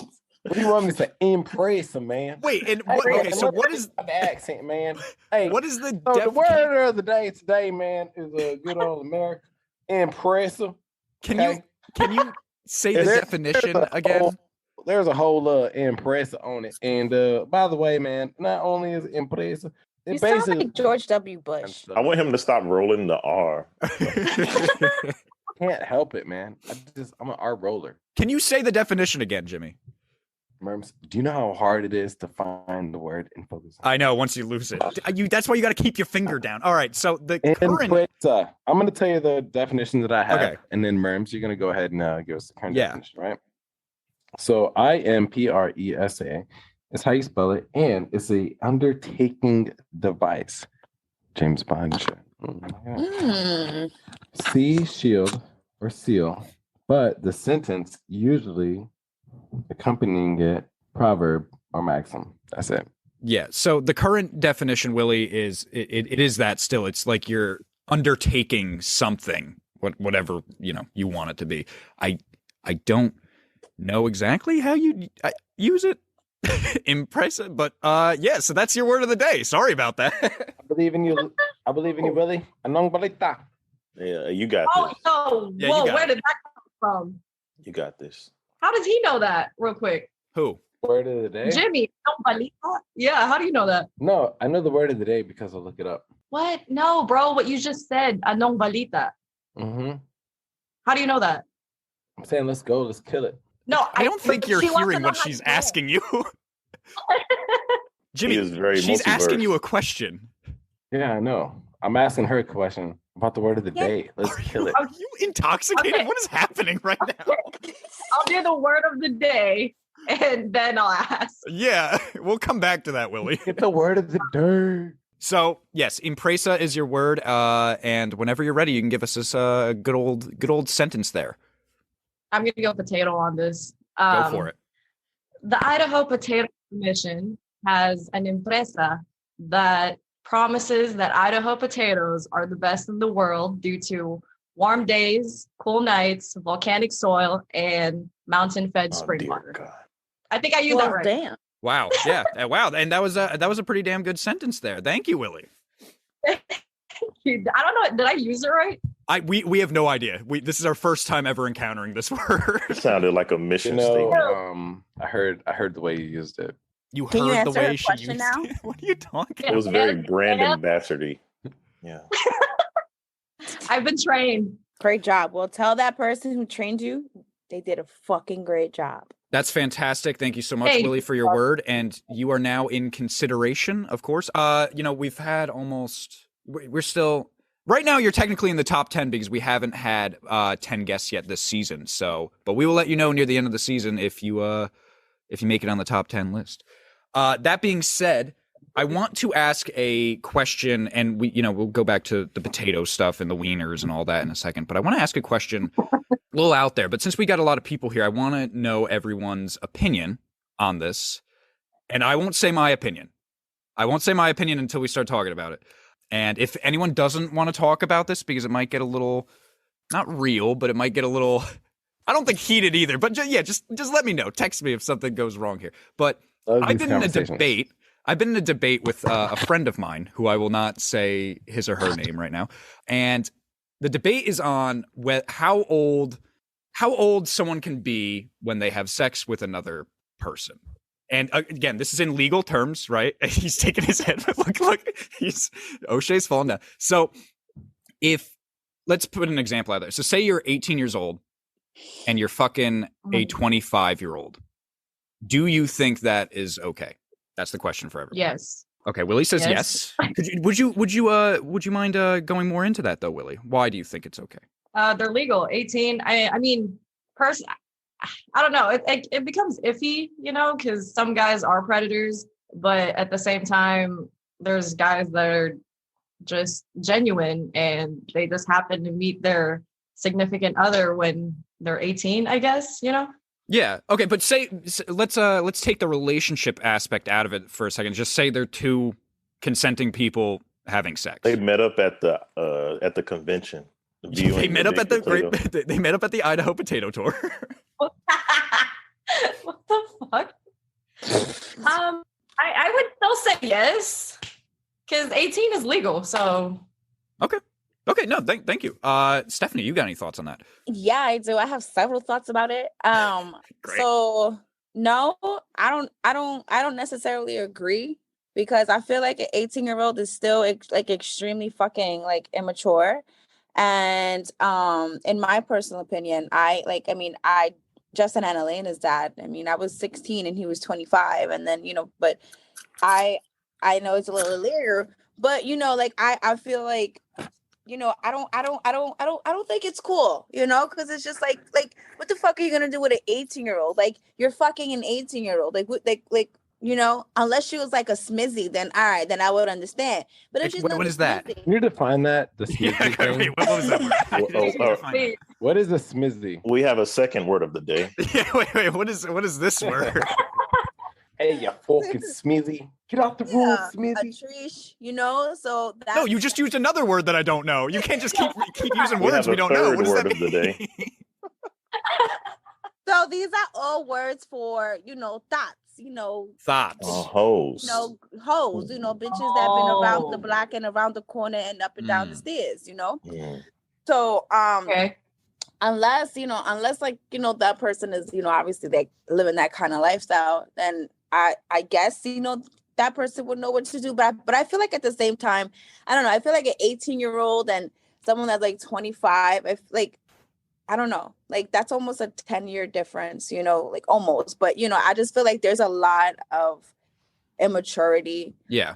What do you want me to say? Empresa, man. Wait, and what, okay, so what is the accent, man? Hey, what is the the word of the day today, man, is a good old American. Impressive. Can you say the definition again? There's a whole impressive on it. And by the way, man, not only is it impressive, you sound like George W. Bush. I want him to stop rolling the R. Can't help it, man. I'm an art roller. Can you say the definition again, Jimmy? Merms, do you know how hard it is to find the word and focus on it? I know, once you lose it. That's why you got to keep your finger down. All right, so the current... I'm going to tell you the definition that I have, okay. And then Merms, you're going to go ahead and give us the current definition, right? So IMPRESA is how you spell it, and it's a undertaking device. James Bond shit. C, shield, or seal, but the sentence usually accompanying it, proverb or maxim. That's it. Yeah. So the current definition, Willie, is it is that still. It's like you're undertaking something, whatever you want it to be. I don't know exactly how you use it. Impressive, but yeah. So that's your word of the day. Sorry about that. I believe in you. I believe in you, Willie. Anong balita? Yeah, you got this. Oh, Yeah, whoa, you got where it. did that come from? You got this. How does he know that? Real quick. Who? Word of the day? Jimmy. Balita? Yeah, how do you know that? No, I know the word of the day because I'll look it up. What? No, bro, what you just said, anong balita. Mm-hmm. How do you know that? I'm saying let's go, let's kill it. No, I don't think you're she wants to hearing know what how she's you know it. asking you. Jimmy, He is very she's asking multiverse. you a question. Yeah, I know. I'm asking her a question about the word of the day. Let's kill it. Are you intoxicated? Okay. What is happening right now? I'll do the word of the day and then I'll ask. Yeah, we'll come back to that, Willie. Get the word of the day. So yes, impresa is your word, and whenever you're ready, you can give us this good old sentence there. I'm gonna go potato on this. Go for it. The Idaho Potato Commission has an impresa that promises that Idaho potatoes are the best in the world due to warm days, cool nights, volcanic soil, and mountain-fed spring dear water. God. I think I used that right. Damn. Wow. Yeah. Wow. And that was a pretty damn good sentence there. Thank you, Willie. I don't know. Did I use it right? We have no idea. This is our first time ever encountering this word. It sounded like a mission statement. I heard the way you used it. You Can you heard the answer way her she question used now? it. What are you talking? It was very And- brand and- ambassador-y. Yeah. I've been trained. Great job. Well, tell that person who trained you they did a fucking great job. That's fantastic. Thank you so much, Hey. Willie, for your word. And you are now in consideration, of course. We've had we're still right now. You're technically in the top 10 because we haven't had 10 guests yet this season. So, but we will let you know near the end of the season if you make it on the top 10 list. That being said, I want to ask a question, and we'll go back to the potato stuff and the wieners and all that in a second. But I want to ask a question a little out there. But since we got a lot of people here, I want to know everyone's opinion on this. And I won't say my opinion. I won't say my opinion until we start talking about it. And if anyone doesn't want to talk about this because it might get a little, not real, but it might get a little, I don't think heated either. But just let me know. Text me if something goes wrong here. But I've been in a debate. I've been in a debate with a friend of mine who I will not say his or her name right now. And the debate is on how old someone can be when they have sex with another person. And again, this is in legal terms, right? He's taking his head. Look, O'Shea's falling down. So let's put an example out there. So say you're 18 years old and you're fucking a 25-year-old. Do you think that is okay? That's the question for everyone. Yes. Okay, Willie says yes. Would you mind going more into that though, Willie? Why do you think it's okay? They're legal. 18. I mean, I don't know. It becomes iffy, because some guys are predators, but at the same time, there's guys that are just genuine and they just happen to meet their significant other when they're 18, I guess, Yeah. Okay. But let's take the relationship aspect out of it for a second. Just say they're two consenting people having sex. They met up at the convention. They met up at they met up at the Idaho Potato Tour. What the fuck? I would still say yes, because 18 is legal. So Okay. No. Thank you. Stephanie, you got any thoughts on that? Yeah, I do. I have several thoughts about it. Great. So no, I don't necessarily agree because I feel like an 18-year-old is still extremely fucking immature. And in my personal opinion, Justin and Elena's dad. I mean, I was 16 and he was 25, and then but I know it's a little later, but I feel like. I don't think it's cool, because it's just like, what the fuck are you gonna do with an 18-year-old? You're fucking an 18-year-old, unless she was like a smizzy, then all right, then I would understand. But if she's what is that? Can you define that? The smizzy thing? Wait, what was that word? What is a smizzy? We have a second word of the day. Yeah, wait. What is this word? Hey, you fucking Smeezy. Get off the rules, A Smeezy. treesh, you know. So that's No, you just used another word that I don't know. You can't just keep using We words have we a don't know. third What does word that of the mean? day. So these are all words for, thoughts, Thoughts. Hoes. hoes, bitches that been around the Oh. block and around the corner and up and down the stairs, Mm. So Okay. unless like, that person is, obviously they living that kind of lifestyle, then I guess, that person would know what to do. But I feel like at the same time, I don't know. I feel like an 18-year-old and someone that's like 25, I don't know, like that's almost a 10-year difference, like almost. But, I just feel like there's a lot of immaturity. Yeah.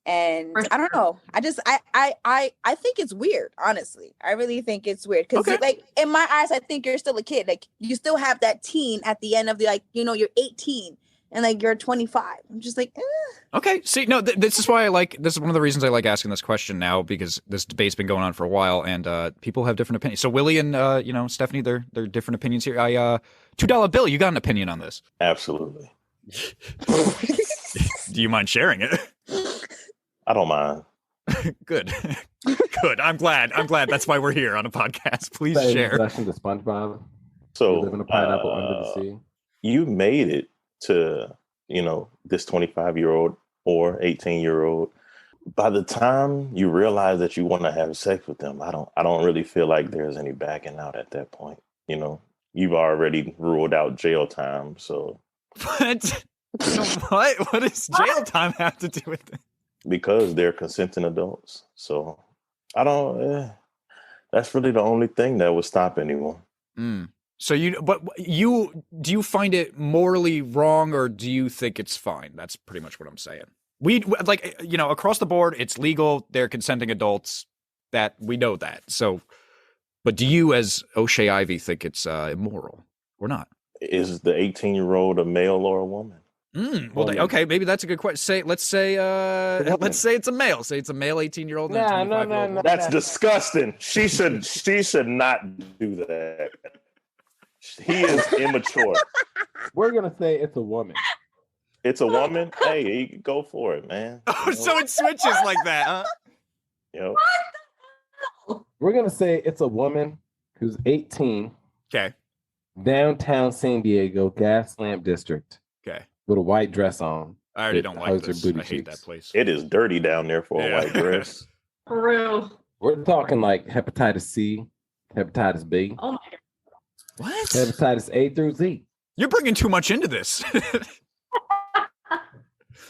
And For I don't sure. know. I think it's weird, honestly. I really think it's weird. Because Okay. like in my eyes, I think you're still a kid. Like you still have that teen at the end of the, like, you're 18 and like you're 25. I'm just like, Okay. See, no, this is why this is one of the reasons I like asking this question now, because this debate's been going on for a while and people have different opinions. So Willie and Stephanie, they're different opinions here. $2 bill, you got an opinion on this? Absolutely. Do you mind sharing it? I don't mind. Good. Good. I'm glad. That's why we're here on a podcast. Please Say share. possession to SpongeBob. So You live in a pineapple under the sea. You made it to, this 25-year-old or 18-year-old. By the time you realize that you want to have sex with them, I don't really feel like there's any backing out at that point. You've already ruled out jail time. So What? What does jail time have to do with it? because they're consenting adults. So I don't, that's really the only thing that would stop anyone. So do you find it morally wrong, or do you think it's fine? That's pretty much what I'm saying. We across the board, it's legal. They're consenting adults. That we know that. So, but do you, as O'Shea Ivy, think it's immoral or not? Is the 18-year-old a male or a woman? Okay, maybe that's a good question. Let's say it's a male. Say it's a male 18-year-old. No. That's disgusting. She should not do that. He is immature. We're gonna say it's a woman. It's a woman. Hey, you go for it, man. Oh, so it switches like that, huh? Yep. We're gonna say it's a woman who's 18, Okay. downtown San Diego, gas lamp district, Okay. with a white dress on. I already It don't like hides her this. booty I hate cheeks. that place. It is dirty down there for a white dress. For real. We're talking like hepatitis C, hepatitis B, Oh my god. What? hepatitis A through Z. You're bringing too much into this.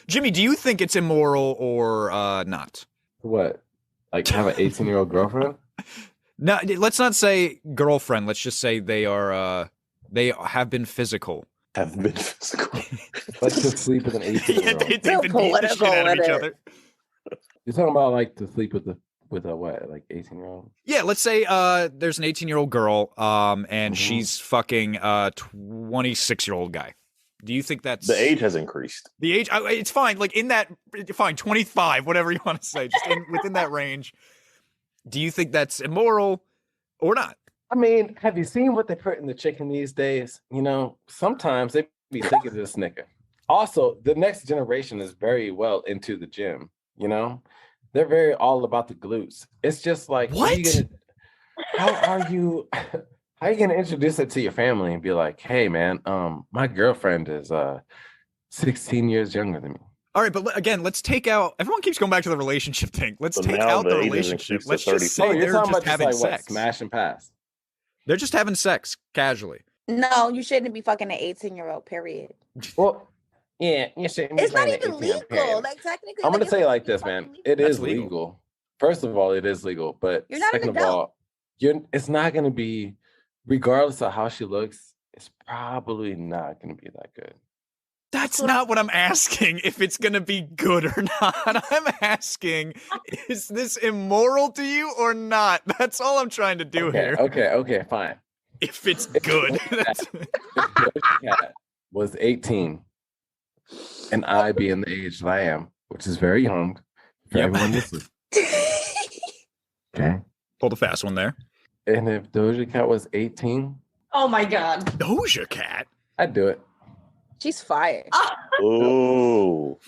Jimmy, do you think it's immoral or not? What? Like have an 18-year-old girlfriend? No, let's not say girlfriend. Let's just say they have been physical. Have been physical. Let's just sleep with an 18-year-old. They've been beating the shit out of each other. You're talking about like to sleep with a what, like 18-year-old? Yeah, let's say there's an 18-year-old girl, and she's fucking a 26-year-old guy. Do you think that's The age has increased. the age? It's fine. Like in that, fine, 25, whatever you want to say, just within that range. Do you think that's immoral or not? I mean, have you seen what they put in the chicken these days? Sometimes they be thick as a snicker. Also, the next generation is very well into the gym. They're very all about the glutes. It's just like, What? How are you gonna introduce it to your family and be like, hey man, my girlfriend is 16 years younger than me. All right, but again, let's take out. Everyone keeps going back to the relationship thing. Let's So take now out the the age has relationship. increased to Let's just 34. say they're just having what, sex. smash and pass. They're just having sex casually. no, you shouldn't be fucking an 18-year-old, period. Well, yeah, you shouldn't be It's not playing even 18 legal. period. Like technically, I'm gonna it's say it like not this, fucking man. legal. It That's is legal. legal. First of all, it is legal, but You're not an second of adult. all, it's not gonna be, regardless of how she looks, it's probably not gonna be that good. That's not what I'm asking, if it's going to be good or not. I'm asking, is this immoral to you or not? That's all I'm trying to do here. Okay, fine. If it's good. That's- If Doja Cat was 18 and I being the age that I am, which is very young for Yep. everyone listening. Okay. Pulled a fast one there. And if Doja Cat was 18, Oh my god. Doja Cat? I'd do it. She's fired. Ooh.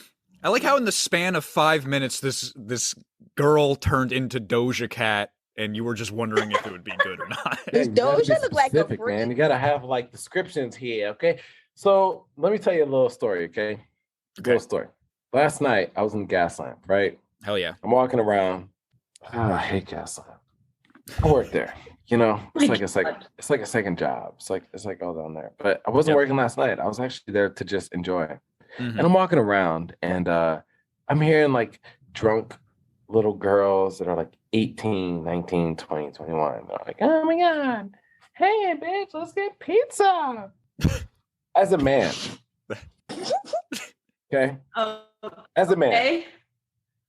I like how in the span of 5 minutes, this girl turned into Doja Cat, and you were just wondering if it would be good or not. Does You gotta be Doja look like a specific, freak? man. You gotta have like descriptions here, okay? So let me tell you a little story, okay? Little story. Last night I was in the gas lamp, right? Hell yeah. I'm walking around. I hate gas lamp. I work there. You know, it's like a second job. It's like all down there. But I wasn't working last night. I was actually there to just enjoy it. Mm-hmm. And I'm walking around and I'm hearing like drunk little girls that are like 18, 19, 20, 21. They're like, oh my God. Hey, bitch, let's get pizza. As a man. Okay. As a man. Okay.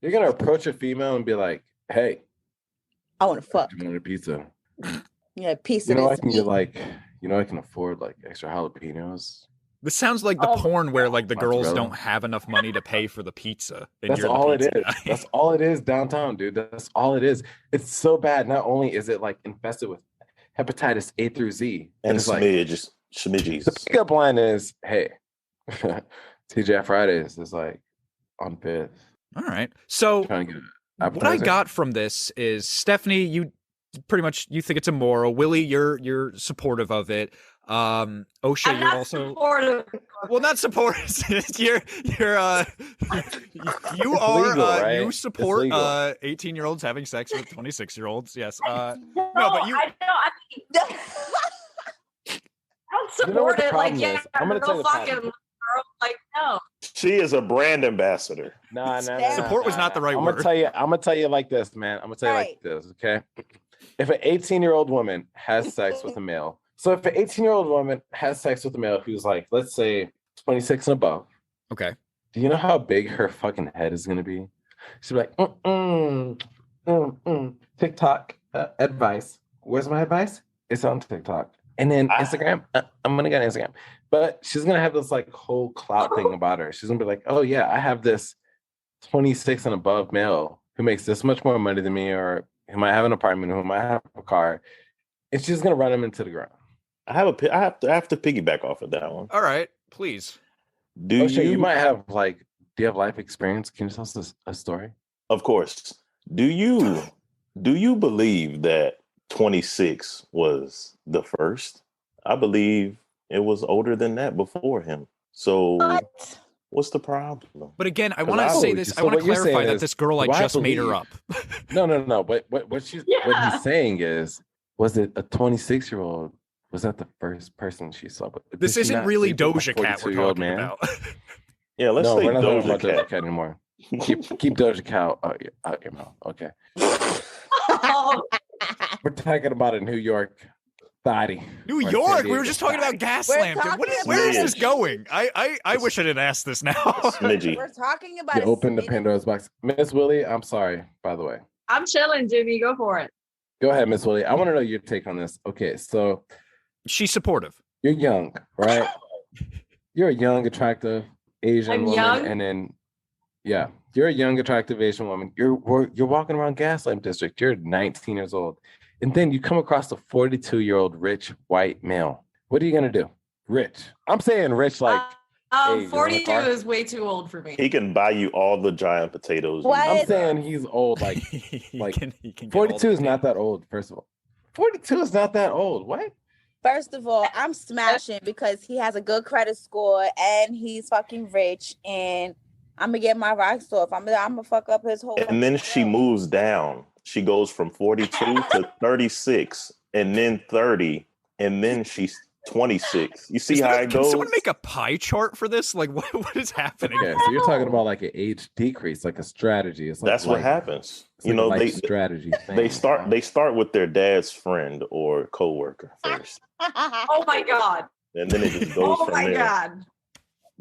You're going to approach a female and be like, hey, I want to fuck. you want a pizza? Yeah, piece You of know, I this can meat. get like, I can afford like extra jalapenos. This sounds like the Oh, porn where like the girls mozzarella. don't have enough money to pay for the pizza. And That's you're the all it pizza is. guy. That's all it is downtown, dude. That's all it is. It's so bad. Not only is it like infested with hepatitis A through Z, And it's like smidges. the pickup line is, hey, TGI Fridays is like on Fifth. All right. So Trying to get what I appetizer. got from this is Stephanie, you pretty much you think it's immoral. Willie, you're supportive of it. OSHA, I'm you're not also supportive. well, not supportive. you're you are legal, right? you It's support legal. 18-year-olds having sex with 26-year-olds. Yes. No, but you- I don't You know what support the it. Like, problem yeah, is? I'm gonna tell you go the fucking problem. girl. Like, no. She is a brand ambassador. Nah. Support was not the right I'm word. gonna tell you like this, man. I'm gonna tell you like this, okay? If an 18-year-old woman has sex with a male, so if an 18-year-old woman has sex with a male who's like, let's say 26 and above, Okay. do you know how big her fucking head is gonna be? She'll be like, TikTok advice. Where's my advice? It's on TikTok. And then Instagram, I'm gonna get Instagram. But she's gonna have this like whole clout thing about her. She's gonna be like, oh yeah, I have this 26 and above male who makes this much more money than me, or who might have an apartment, who might have a car. And she's gonna run him into the ground. I have to piggyback off of that one. All right, please. Do You might have like, do you have life experience? Can you tell us a story? Of course. Do you believe that 26 was the first? I believe it was older than that before him. So What? what's the problem? But again, I Because want to I say would- this. I so want to what you're clarify saying that is, this girl I do I just made her believe- up. No. What he's saying is, was it a 26-year-old? Was that the first person she saw? This Did she isn't not really sleep with a Doja Cat we're 42-year-old talking about. Yeah, let's No, say we're not talking Doja about Doja Cat. Cat anymore. Keep Doja Cat out your mouth. Okay. Oh, We're talking about a New York thotty. New or San York. We were Diego just talking about thotty. Gaslamp. Dude. talking Where is about- this going? I wish I didn't ask this now. Smidgy. We're talking about You a opened the smidgen. Pandora's box. Miss Willie, I'm sorry, by the way. I'm chilling, Jimmy. Go for it. Go ahead, Miss Willie. I want to know your take on this. Okay, so She's supportive. you're young, right? You're a young, attractive Asian I'm woman, young? and then you're a young, attractive Asian woman. You're walking around Gaslamp District. You're 19 years old, and then you come across a 42-year-old rich white male. What are you gonna do? Rich. I'm saying rich, like hey, you want a 42 car? is way too old for me. He can buy you all the giant potatoes. you What? I'm need. saying he's old. Like He like, can get 42 all is the- not that old. First of all, 42 is not that old. What? First of all, I'm smashing because he has a good credit score and he's fucking rich, and I'm gonna get my rocks off. I'm gonna fuck up his whole. And then she moves down. She goes from 42 to 36, and then 30, and then she's 26. You see Is how there- it Can goes? someone make a pie chart for this? Like, what is happening? Okay, so you're talking about like an age decrease, like a strategy. It's like That's what happens. It's You like a know, life they strategy. they thing, start with their dad's friend or coworker first, Oh my God. and then it just goes Oh from my there God.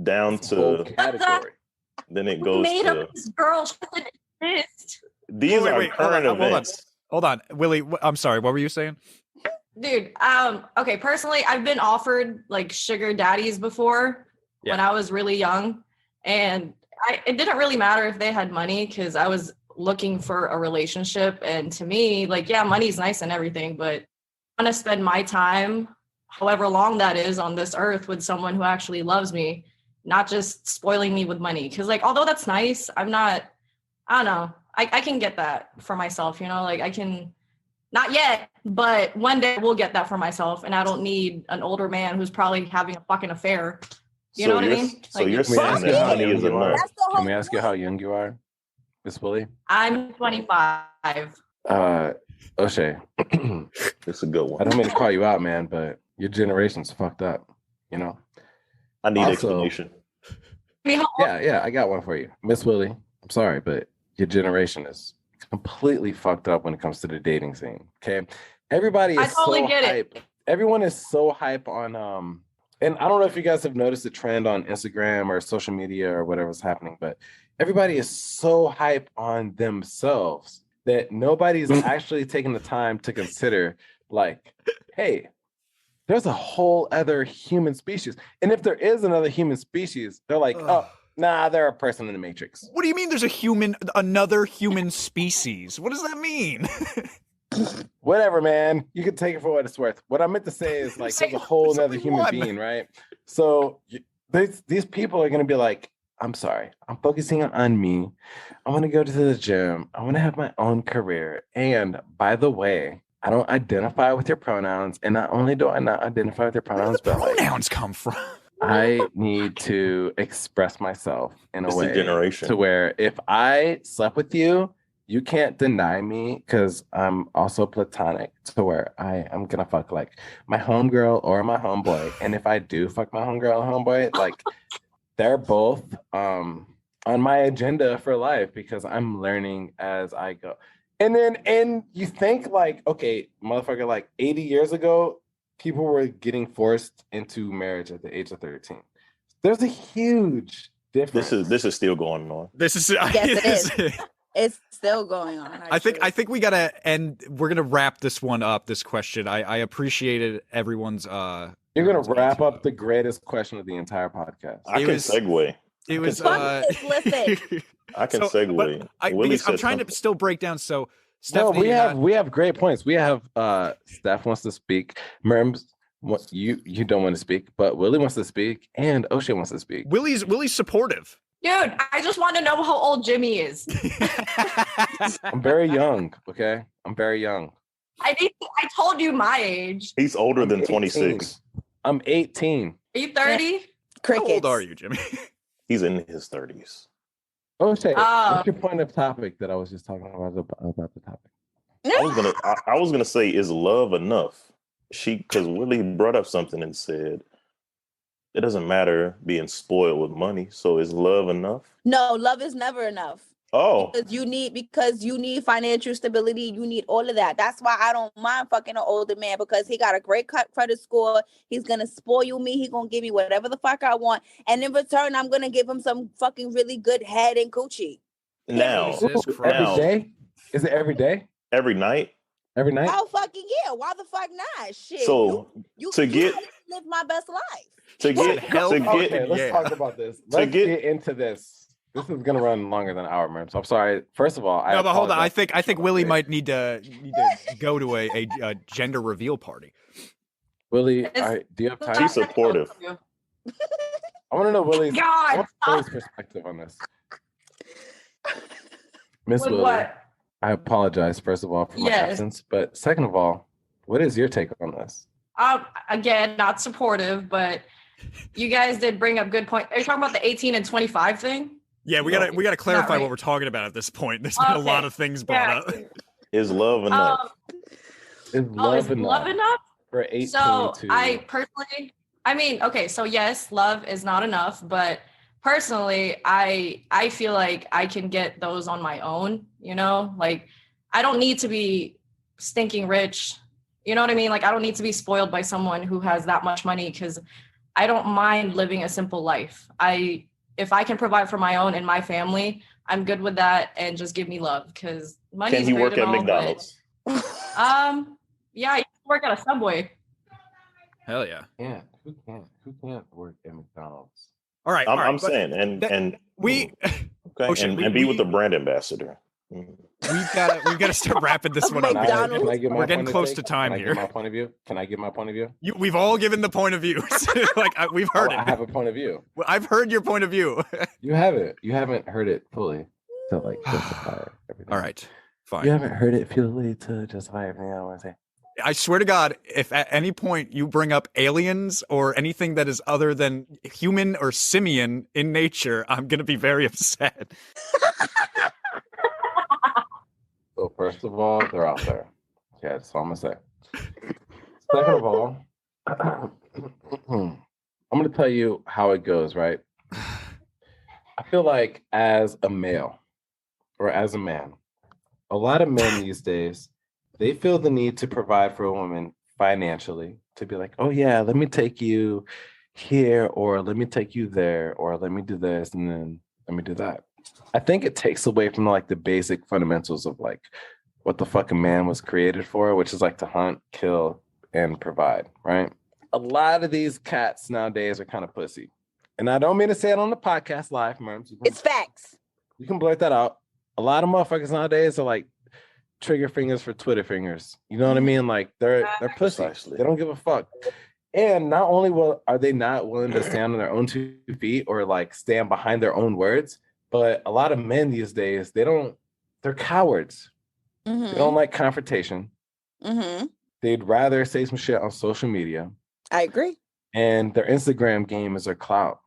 down It's a whole to category. then it Who goes made to up this girl? She doesn't exist. these Wait, are wait, hold current on, hold on. events. Hold on, Willie. I'm sorry. What were you saying? Dude, okay, personally, I've been offered like sugar daddies before when I was really young. And it didn't really matter if they had money because I was looking for a relationship. And to me, like, yeah, money's nice and everything, but I want to spend my time, however long that is, on this earth with someone who actually loves me. not just spoiling me with money. Because like, although that's nice, I don't know. I can get that for myself, you know, like I can, not yet, but one day we'll get that for myself. And I don't need an older man who's probably having a fucking affair. You know what I mean? So Like, you're saying that money is enough. That's the whole Can we ask you point. how young you are, Miss Willie? I'm 25. O'Shea, It's a good I one. don't mean to call you out, man, but your generation's fucked up, you know? I need Also- explanation. Yeah, I got one for you. Miss Willie, I'm sorry, but your generation is completely fucked up when it comes to the dating scene. Okay. Everybody is I totally so get it. hype. Everyone is so hype on and I don't know if you guys have noticed the trend on Instagram or social media or whatever's happening, but everybody is so hype on themselves that nobody's actually taking the time to consider, like, hey, there's a whole other human species. And if there is another human species, they're like, oh, nah, they're a person in the Matrix. What do you mean there's another human species? What does that mean? Whatever, man. You can take it for what it's worth. What I meant to say is like there's a whole other human being, right? So these people are gonna be like, I'm sorry, I'm focusing on me. I'm gonna go to the gym. I want to have my own career. And by the way, I don't identify with your pronouns. And not only do I not identify with your pronouns, Where do but like, pronouns come from? I need to express myself in a It's a way generation. to where if I slept with you, you can't deny me because I'm also platonic to where I am gonna fuck like my homegirl or my homeboy. And if I do fuck my homegirl or homeboy, like they're both on my agenda for life because I'm learning as I go. And you think like, okay, motherfucker, like 80 years ago, people were getting forced into marriage at the age of 13. There's a huge difference. This is still going on. This is Yes, it is. It's still going on. I think we gotta end. We're gonna wrap this one up. This question, I appreciated everyone's. You're everyone's gonna wrap answer, up the greatest question of the entire podcast. I can segue. It was. Fuck this, listen. I can So, segue. but Willie because I'm said trying something. to still break down. So, No, Stephanie, we have great points. We have Steph wants to speak. Merms, you don't want to speak, but Willie wants to speak, and O'Shea wants to speak. Willie's supportive. Dude, I just want to know how old Jimmy is. I'm very young. Okay, I'm very young. I told you my age. He's older than 18. 26. I'm 18. Are you 30? How old are you, Jimmy? He's in his 30s. O'Shea, Oh. what's your point of topic that I was just talking about the topic? I was gonna say, is love enough? Because Willie brought up something and said it doesn't matter being spoiled with money. So is love enough? No, love is never enough. Oh, Because you need financial stability. You need all of that. That's why I don't mind fucking an older man because he got a great credit score. He's gonna spoil me. He's gonna give me whatever the fuck I want, and in return, I'm gonna give him some fucking really good head and coochie. now Jesus Every Christ. day? Is it every day? every night. Every night? Oh fucking yeah! Why the fuck not? Shit. So you to get- let me live my best life. to get hell to fucking get Okay, let's yeah. talk about this. Let's get into this. This is gonna run longer than an hour, man. So I'm sorry. First of all, No, but hold on. I apologize. think Willie might need to go to a gender reveal party. Willie, It's- all right, do you have time? She's supportive. I want to know Willie's, I God. want Willie's perspective on this. Miss With Willie, what? I apologize first of all for my Yes. absence, but second of all, what is your take on this? Again, not supportive, but you guys did bring up good point. Are you talking about the 18 and 25 thing? Yeah, we No. gotta clarify right. what we're talking about at this point. There's been a Okay. lot of things brought Yeah. up. Is love enough? Is Is love enough? for 18 So to I personally, I mean, okay, so yes, love is not enough, but personally, I feel like I can get those on my own, you know? Like I don't need to be stinking rich. You know what I mean? Like I don't need to be spoiled by someone who has that much money because I don't mind living a simple life. If I can provide for my own and my family, I'm good with that and just give me love because money Can is he great work and at all, McDonald's? but, yeah, I work at a Subway. Hell yeah. who can't work at McDonald's? All right. I'm but saying, and we okay, Ocean, and be with we- the brand ambassador. We've got to start wrapping this one up. McDonald's. We're getting close to time here. Can I give my point of view? Can I give my point of view? We've all given the point of view. We've heard it. I have a point of view. Well, I've heard your point of view. You haven't. You haven't heard it fully to like justify everything. All right, fine. You haven't heard it fully to justify everything I want to say. I swear to God, if at any point you bring up aliens or anything that is other than human or simian in nature, I'm going to be very upset. So first of all, they're out there. Yeah, that's all I'm going to say. Second of all, I'm going to tell you how it goes, right? I feel like as a male or as a man, a lot of men these days, they feel the need to provide for a woman financially, to be like, oh yeah, let me take you here, or let me take you there, or let me do this, and then let me do that. I think it takes away from like the basic fundamentals of like what the fucking man was created for, which is like to hunt, kill, and provide, right? A lot of these cats nowadays are kind of pussy. And I don't mean to say it on the podcast live, man. It's facts. You can blurt that out. A lot of motherfuckers nowadays are like trigger fingers for Twitter fingers. You know what I mean? Like they're pussy. Precisely. They don't give a fuck. And not only are they not willing to stand on their own 2 feet or like stand behind their own words, but a lot of men these days, they're cowards. They don't like confrontation. They'd rather say some shit on social media. I agree. And their Instagram game is their clout.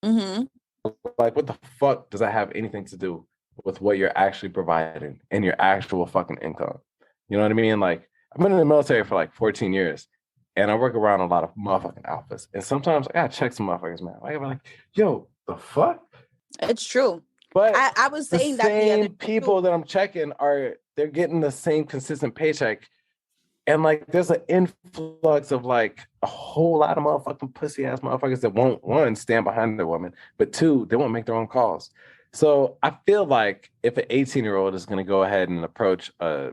Like, what the fuck does that have anything to do with what you're actually providing and your actual fucking income? You know what I mean? Like, I've been in the military for like 14 years and I work around a lot of motherfucking alphas. And sometimes I gotta check some motherfuckers, man. I gotta be like, yo, the fuck? It's true. But I was saying the that the other same people that I'm checking they're getting the same consistent paycheck. And like, there's an influx of like a whole lot of motherfucking pussy ass motherfuckers that won't, one, stand behind their woman, but two, they won't make their own calls. So I feel like if an 18-year-old is going to go ahead and approach a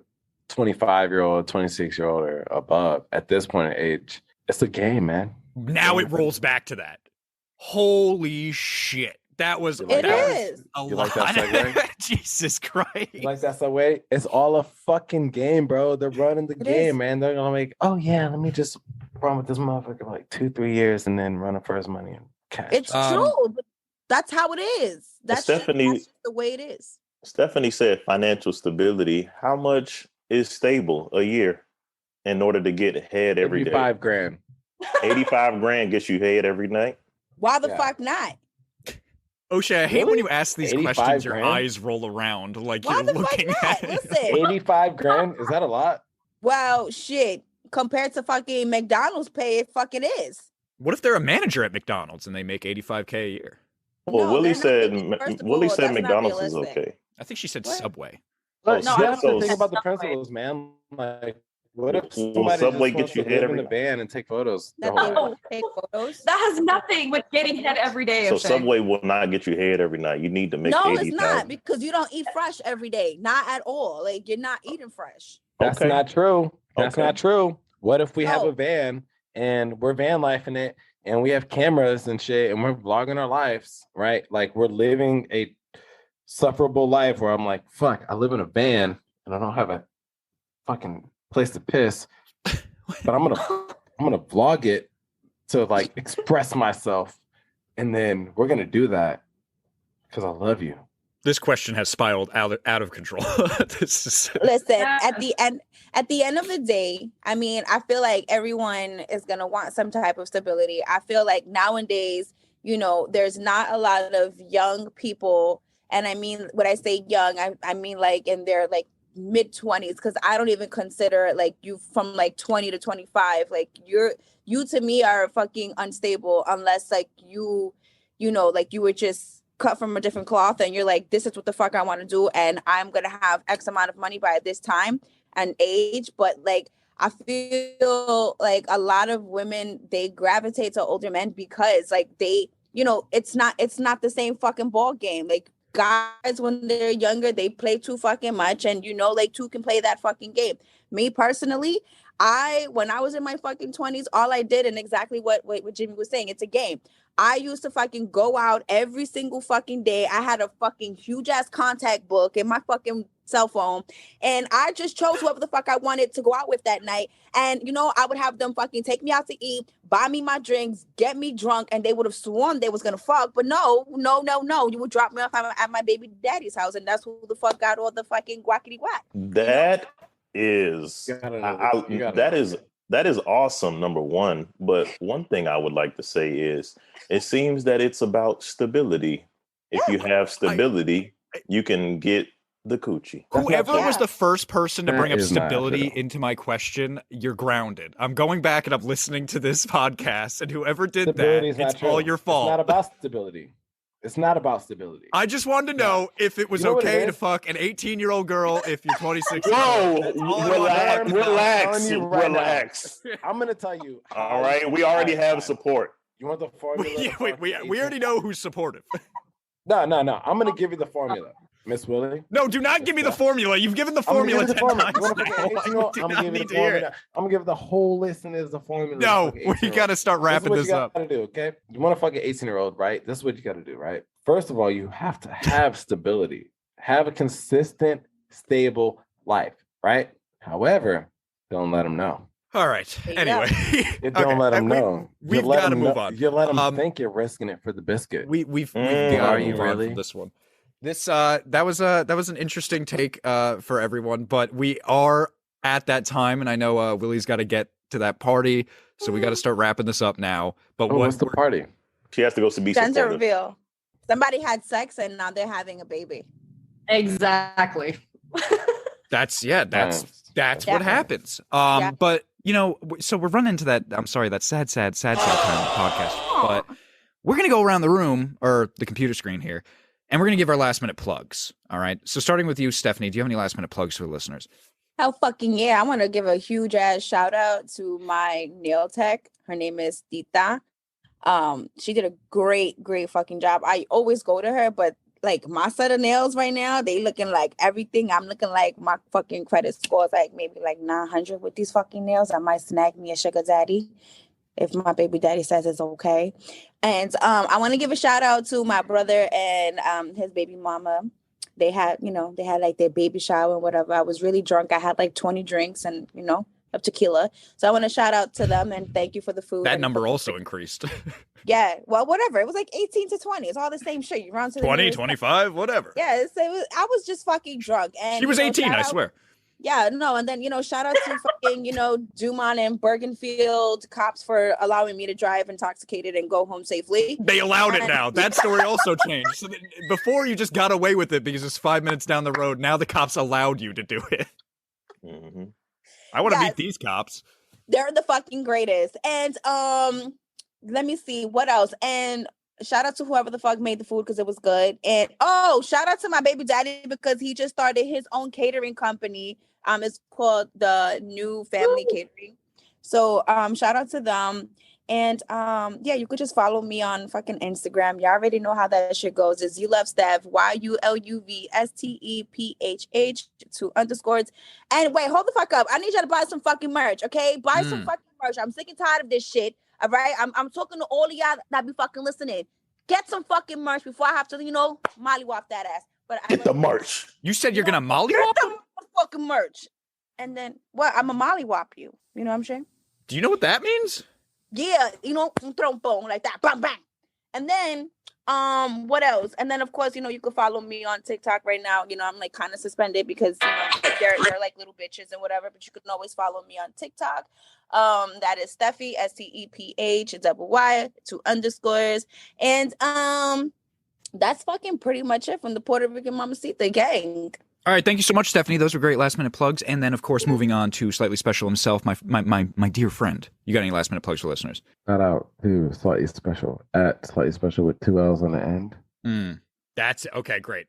25-year-old, 26-year-old or above at this point in age, it's a game, man. Now it rolls back to that. Holy shit. That was It that is. was a You lot. like that segue? Jesus Christ. You like that's the way? It's all a fucking game, bro. They're running the game, man. They're gonna make, oh yeah, let me just run with this motherfucker like 2-3 years and then run it for his money and cash. It's true. But that's how it is. That's just the way it is. Stephanie said financial stability. How much is stable a year in order to get head every day? 85 grand. 85 grand gets you head every night. Why the fuck not? OSHEA, I hate when you ask these 85 questions, your grand? eyes roll around like Why you're the fuck looking not? at it. Listen. 85 grand? Is that a lot? Well, shit. Compared to fucking McDonald's pay, it fucking is. What if they're a manager at McDonald's and they make $85K a year? Well, No, Willie they're not said making- first of all, that's not McDonald's is realistic. okay. I think she said What? Subway. But no, that's the so- thing about the Subway. principles, man. Like, what if Will somebody Subway just get wants you to head live in every a van and take photos? the That whole they day? will take photos. That has nothing with getting head every day. So O'Shea. Subway will not get you head every night. You need to make No, 80,000. it's not, because you don't eat fresh every day. Not at all. Like, you're not eating fresh. That's Okay. not true. That's Okay. not true. What if we have No. a van and we're van lifing it and we have cameras and shit and we're vlogging our lives, right? Like, we're living a sufferable life where I'm like, fuck, I live in a van and I don't have a fucking place to piss, but I'm gonna vlog it to like express myself, and then we're gonna do that because I love you. This question has spiraled out of control. This is Listen, Yeah. at the end of the day, I mean, I feel like everyone is gonna want some type of stability. I feel like nowadays, there's not a lot of young people, and I mean, when I say young, I mean like in their like mid-20s, because I don't even consider like you from like 20 to 25. Like you to me are fucking unstable unless like like you were just cut from a different cloth and you're like, this is what the fuck I want to do, and I'm gonna have X amount of money by this time and age. But like, I feel like a lot of women, they gravitate to older men because like they, it's not the same fucking ball game. Like, guys, when they're younger, they play too fucking much, and like two can play that fucking game. Me personally, when I was in my fucking 20s, all I did, and exactly what Jimmy was saying, it's a game. I used to fucking go out every single fucking day. I had a fucking huge ass contact book in my fucking cell phone. And I just chose whoever the fuck I wanted to go out with that night. And, you know, I would have them fucking take me out to eat, buy me my drinks, get me drunk, and they would have sworn they was going to fuck. But no. You would drop me off at my baby daddy's house. And that's who the fuck got all the fucking guackity guack. That is, that is awesome, number one. But one thing I would like to say is, it seems that it's about stability. If you have stability, you can get the coochie. Whoever was the first person to bring up stability into my question, you're grounded. I'm going back and I'm listening to this podcast, and whoever did that, it's all your fault. It's not about stability. It's not about stability. I just wanted to know if it was okay to fuck an 18-year-old girl if you're 26. Whoa, relax. I'm going to tell you. All right, we already have support. You want the formula? We already know who's supportive. No. I'm going to give you the formula. Miss Willie? No, do not give me the formula. You've given the formula 10 times. I'm going to give the whole listeners the formula. No, we got to start wrapping this up. This is what you got to do, okay? You want to fuck an 18-year-old, right? This is what you got to do, right? First of all, you have to have stability. Have a consistent, stable life, right? However, don't let them know. All right. Anyway. Don't let them know. We've got to move on. You let them think you're risking it for the biscuit. We've got to move on from this one. This that was an interesting take for everyone, but we are at that time, and I know Willie's got to get to that party, so we got to start wrapping this up now. But what's the party? She has to go to be gender reveal. Somebody had sex and now they're having a baby. Exactly. That's what happens. But you know, so we're running into that. I'm sorry, that sad time of podcast. But we're gonna go around the room or the computer screen here. And we're going to give our last minute plugs. All right. So starting with you, Stephanie, do you have any last minute plugs for the listeners? Hell fucking yeah. I want to give a huge ass shout out to my nail tech. Her name is Tita. She did a great fucking job. I always go to her, but like my set of nails right now, they looking like everything. I'm looking like my fucking credit score is like maybe like 900 with these fucking nails. I might snag me a sugar daddy if my baby daddy says it's okay. And I want to give a shout out to my brother and his baby mama. They had like their baby shower and whatever. I was really drunk. I had like 20 drinks and, of tequila. So I want to shout out to them and thank you for the food. That number also increased. Yeah. Well, whatever. It was like 18 to 20. It's all the same shit. You run to 20, 25, whatever. Yeah. I was just fucking drunk. And she was 18, I swear. Yeah, no, and then, shout out to fucking, Dumont and Bergenfield cops for allowing me to drive intoxicated and go home safely. They allowed it now. That story also changed. So before you just got away with it because it's 5 minutes down the road. Now the cops allowed you to do it. Mm-hmm. I want to meet these cops. They're the fucking greatest. And let me see what else. And shout out to whoever the fuck made the food because it was good. And shout out to my baby daddy because he just started his own catering company. It's called the New Family Catering. So shout out to them. And you could just follow me on fucking Instagram. You already know how that shit goes. It's You Love Steph, YULUVSTEPHH 2_. And wait, hold the fuck up. I need y'all to buy some fucking merch, okay? Buy some fucking merch. I'm sick and tired of this shit. All right, I'm talking to all of y'all that be fucking listening. Get some fucking merch before I have to, mollywop that ass. But get the merch. You said you're gonna mollywop them? Fucking merch. And then I'm a mollywop you. You know what I'm saying? Do you know what that means? Yeah, throw bone like that, bang bang. And then what else? And then of course, you can follow me on TikTok right now. I'm like kind of suspended because they're like little bitches and whatever, but you can always follow me on TikTok. That is Steffi, STEPH, Y, 2_. And that's fucking pretty much it from the Puerto Rican Mamacita gang. All right, thank you so much, Stephanie. Those were great last-minute plugs. And then, of course, moving on to Slightly Special himself, my dear friend. You got any last-minute plugs for listeners? Shout out to Slightly Special, at Slightly Special with 2 L's on the end. That's okay, great.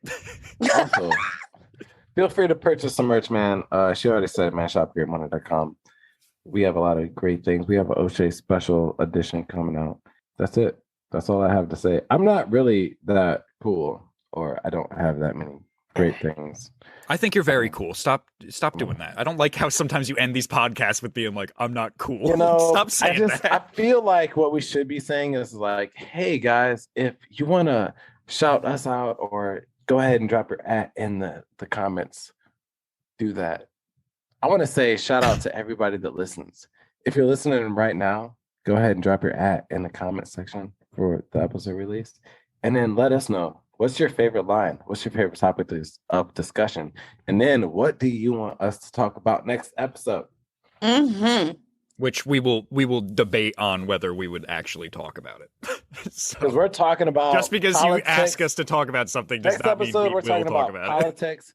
Also, feel free to purchase some merch, man. She already said, man, shopgreatmoney.com. We have a lot of great things. We have an OSHEA special edition coming out. That's it. That's all I have to say. I'm not really that cool, or I don't have that many great things. I think you're very cool. Stop doing that. I don't like how sometimes you end these podcasts with being like, I'm not cool. You know, Stop saying that. I feel like what we should be saying is like, hey guys, if you want to shout us out or go ahead and drop your in the comments, do that. I want to say shout out to everybody that listens. If you're listening right now, go ahead and drop your in the comment section for the episode released. And then let us know, what's your favorite line? What's your favorite topic of discussion? And then what do you want us to talk about next episode? Mm-hmm. Which we will debate on whether we would actually talk about it. Because we're talking about just because politics. You ask us to talk about something does Next not mean episode, we we're will talking talk about about politics. it.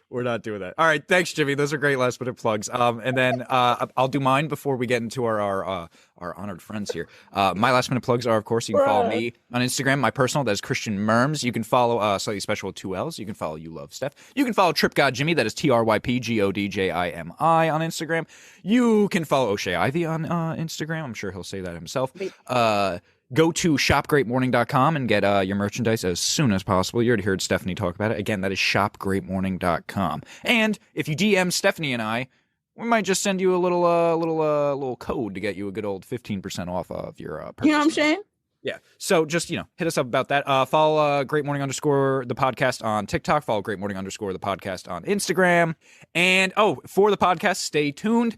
We're not doing that. All right, thanks, Jimmy. Those are great last minute plugs. And then I'll do mine before we get into our honored friends here. My last minute plugs are, of course, you can follow me on Instagram. My personal, that is Christian Merms. You can follow Slightly Special with 2 L's. You can follow You Love Steph. You can follow Trip God Jimmy. That is TrypGodJimi on Instagram. You can follow O'Shea Ivy on Instagram. I'm sure he'll say that himself. Go to shopgreatmorning.com and get your merchandise as soon as possible. You already heard Stephanie talk about it. Again, that is shopgreatmorning.com. And if you DM Stephanie and I, we might just send you a little code to get you a good old 15% off of your purchase. You know what I'm saying? Yeah. So just, hit us up about that. Follow Great Morning _ the podcast on TikTok. Follow Great Morning _ the podcast on Instagram. And, for the podcast, stay tuned.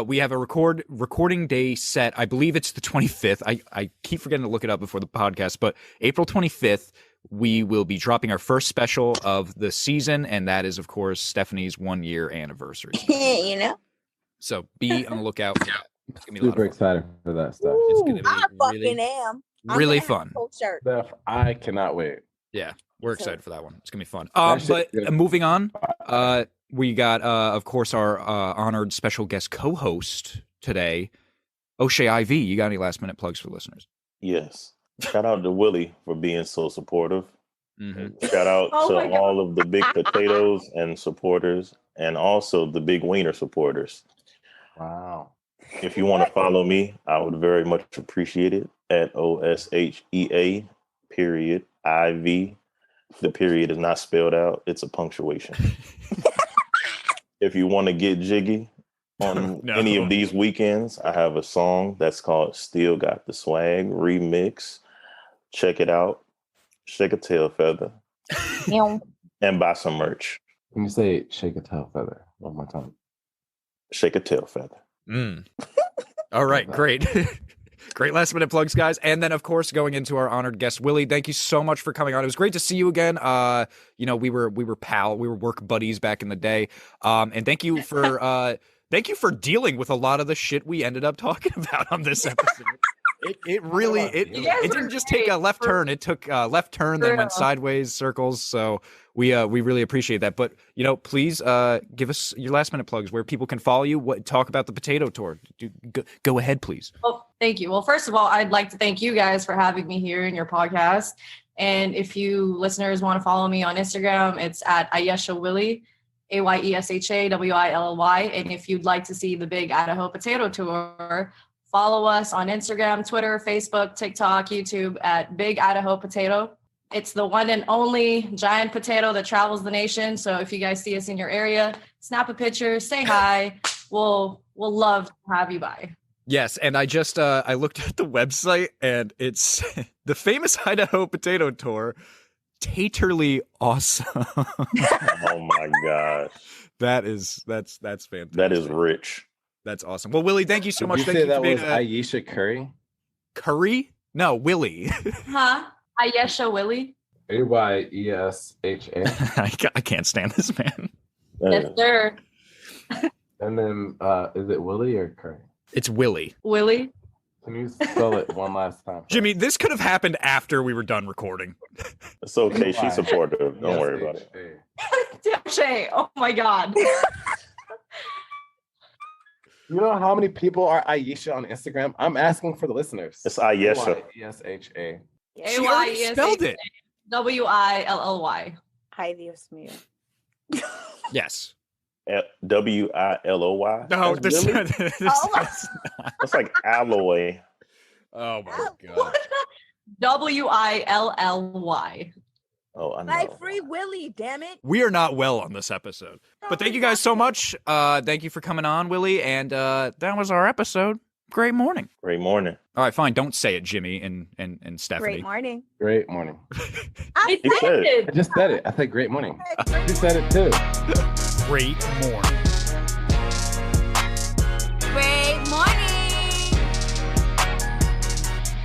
We have a recording day set. I believe it's the 25th. I keep forgetting to look it up before the podcast, but April 25th, we will be dropping our first special of the season, and that is, of course, Stephanie's 1-year anniversary. So be on the lookout for that. It's gonna be super excited for that stuff. It's gonna be I fucking am. really fun. Shirt. Steph, I cannot wait. Yeah, we're excited for that one. It's gonna be fun. That But shit's good. moving on, we got, of course, our honored special guest co-host today, O'Shea Ivy. You got any last minute plugs for listeners? Yes. Shout out to Willie for being so supportive. Mm-hmm. Shout out Oh to my God. all of the Big Potatoes and supporters, and also the Big Wiener supporters. Wow. If you want to follow me, I would very much appreciate it at OSHEA period IV. The period is not spelled out. It's a punctuation. If you want to get jiggy on any of these weekends, I have a song that's called Still Got the Swag Remix. Check it out. Shake a tail feather. And buy some merch. When you say shake a tail feather, one more time. Shake a tail feather. All right, great. Great last minute plugs, guys. And then, of course, going into our honored guest, Willie, thank you so much for coming on. It was great to see you again. We were work buddies back in the day. And thank you for dealing with a lot of the shit we ended up talking about on this episode. It really didn't just take a left turn. It took a left turn, then went sideways, circles. So we really appreciate that. But please give us your last minute plugs where people can follow you. Talk about the potato tour. Go ahead, please. Well, thank you. Well, first of all, I'd like to thank you guys for having me here in your podcast. And if you listeners want to follow me on Instagram, it's at Ayesha Willy, AYESHA WILLY. And if you'd like to see the Big Idaho Potato Tour, follow us on Instagram, Twitter, Facebook, TikTok, YouTube at Big Idaho Potato. It's the one and only giant potato that travels the nation. So if you guys see us in your area, snap a picture, say hi. We'll love to have you by. Yes, and I just I looked at the website, and it's the famous Idaho Potato Tour. Taterly awesome. Oh my gosh. That's fantastic. That is rich. That's awesome. Well, Willie, thank you so much. Did you Thank say you that for being was Ayesha Curry? Curry? No, Willie. Huh? Ayesha Willy? AYESHA. I can't stand this man. Yes, sir. And then is it Willie or Curry? It's Willie. Willy? Can you spell it one last time? Jimmy, this could have happened after we were done recording. It's okay. She's supportive. Don't worry about it. Damn Shay. Oh my God. You know how many people are Ayesha on Instagram? I'm asking for the listeners. It's Ayesha. AYESHA. She already spelled it. WILLY. Hi, Dios mío. Yes. WILOY. No, That's really? That's like alloy. Oh my God. WILLY. Oh, I know. Like Free Willy, damn it. We are not well on this episode. But thank you guys so much. Thank you for coming on, Willy. And that was our episode. Great morning. Great morning. All right, fine. Don't say it, Jimmy and Stephanie. Great morning. Great morning. I He said it. I just said it. I said great morning. You said it too. Great morning. Great morning.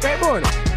Great morning.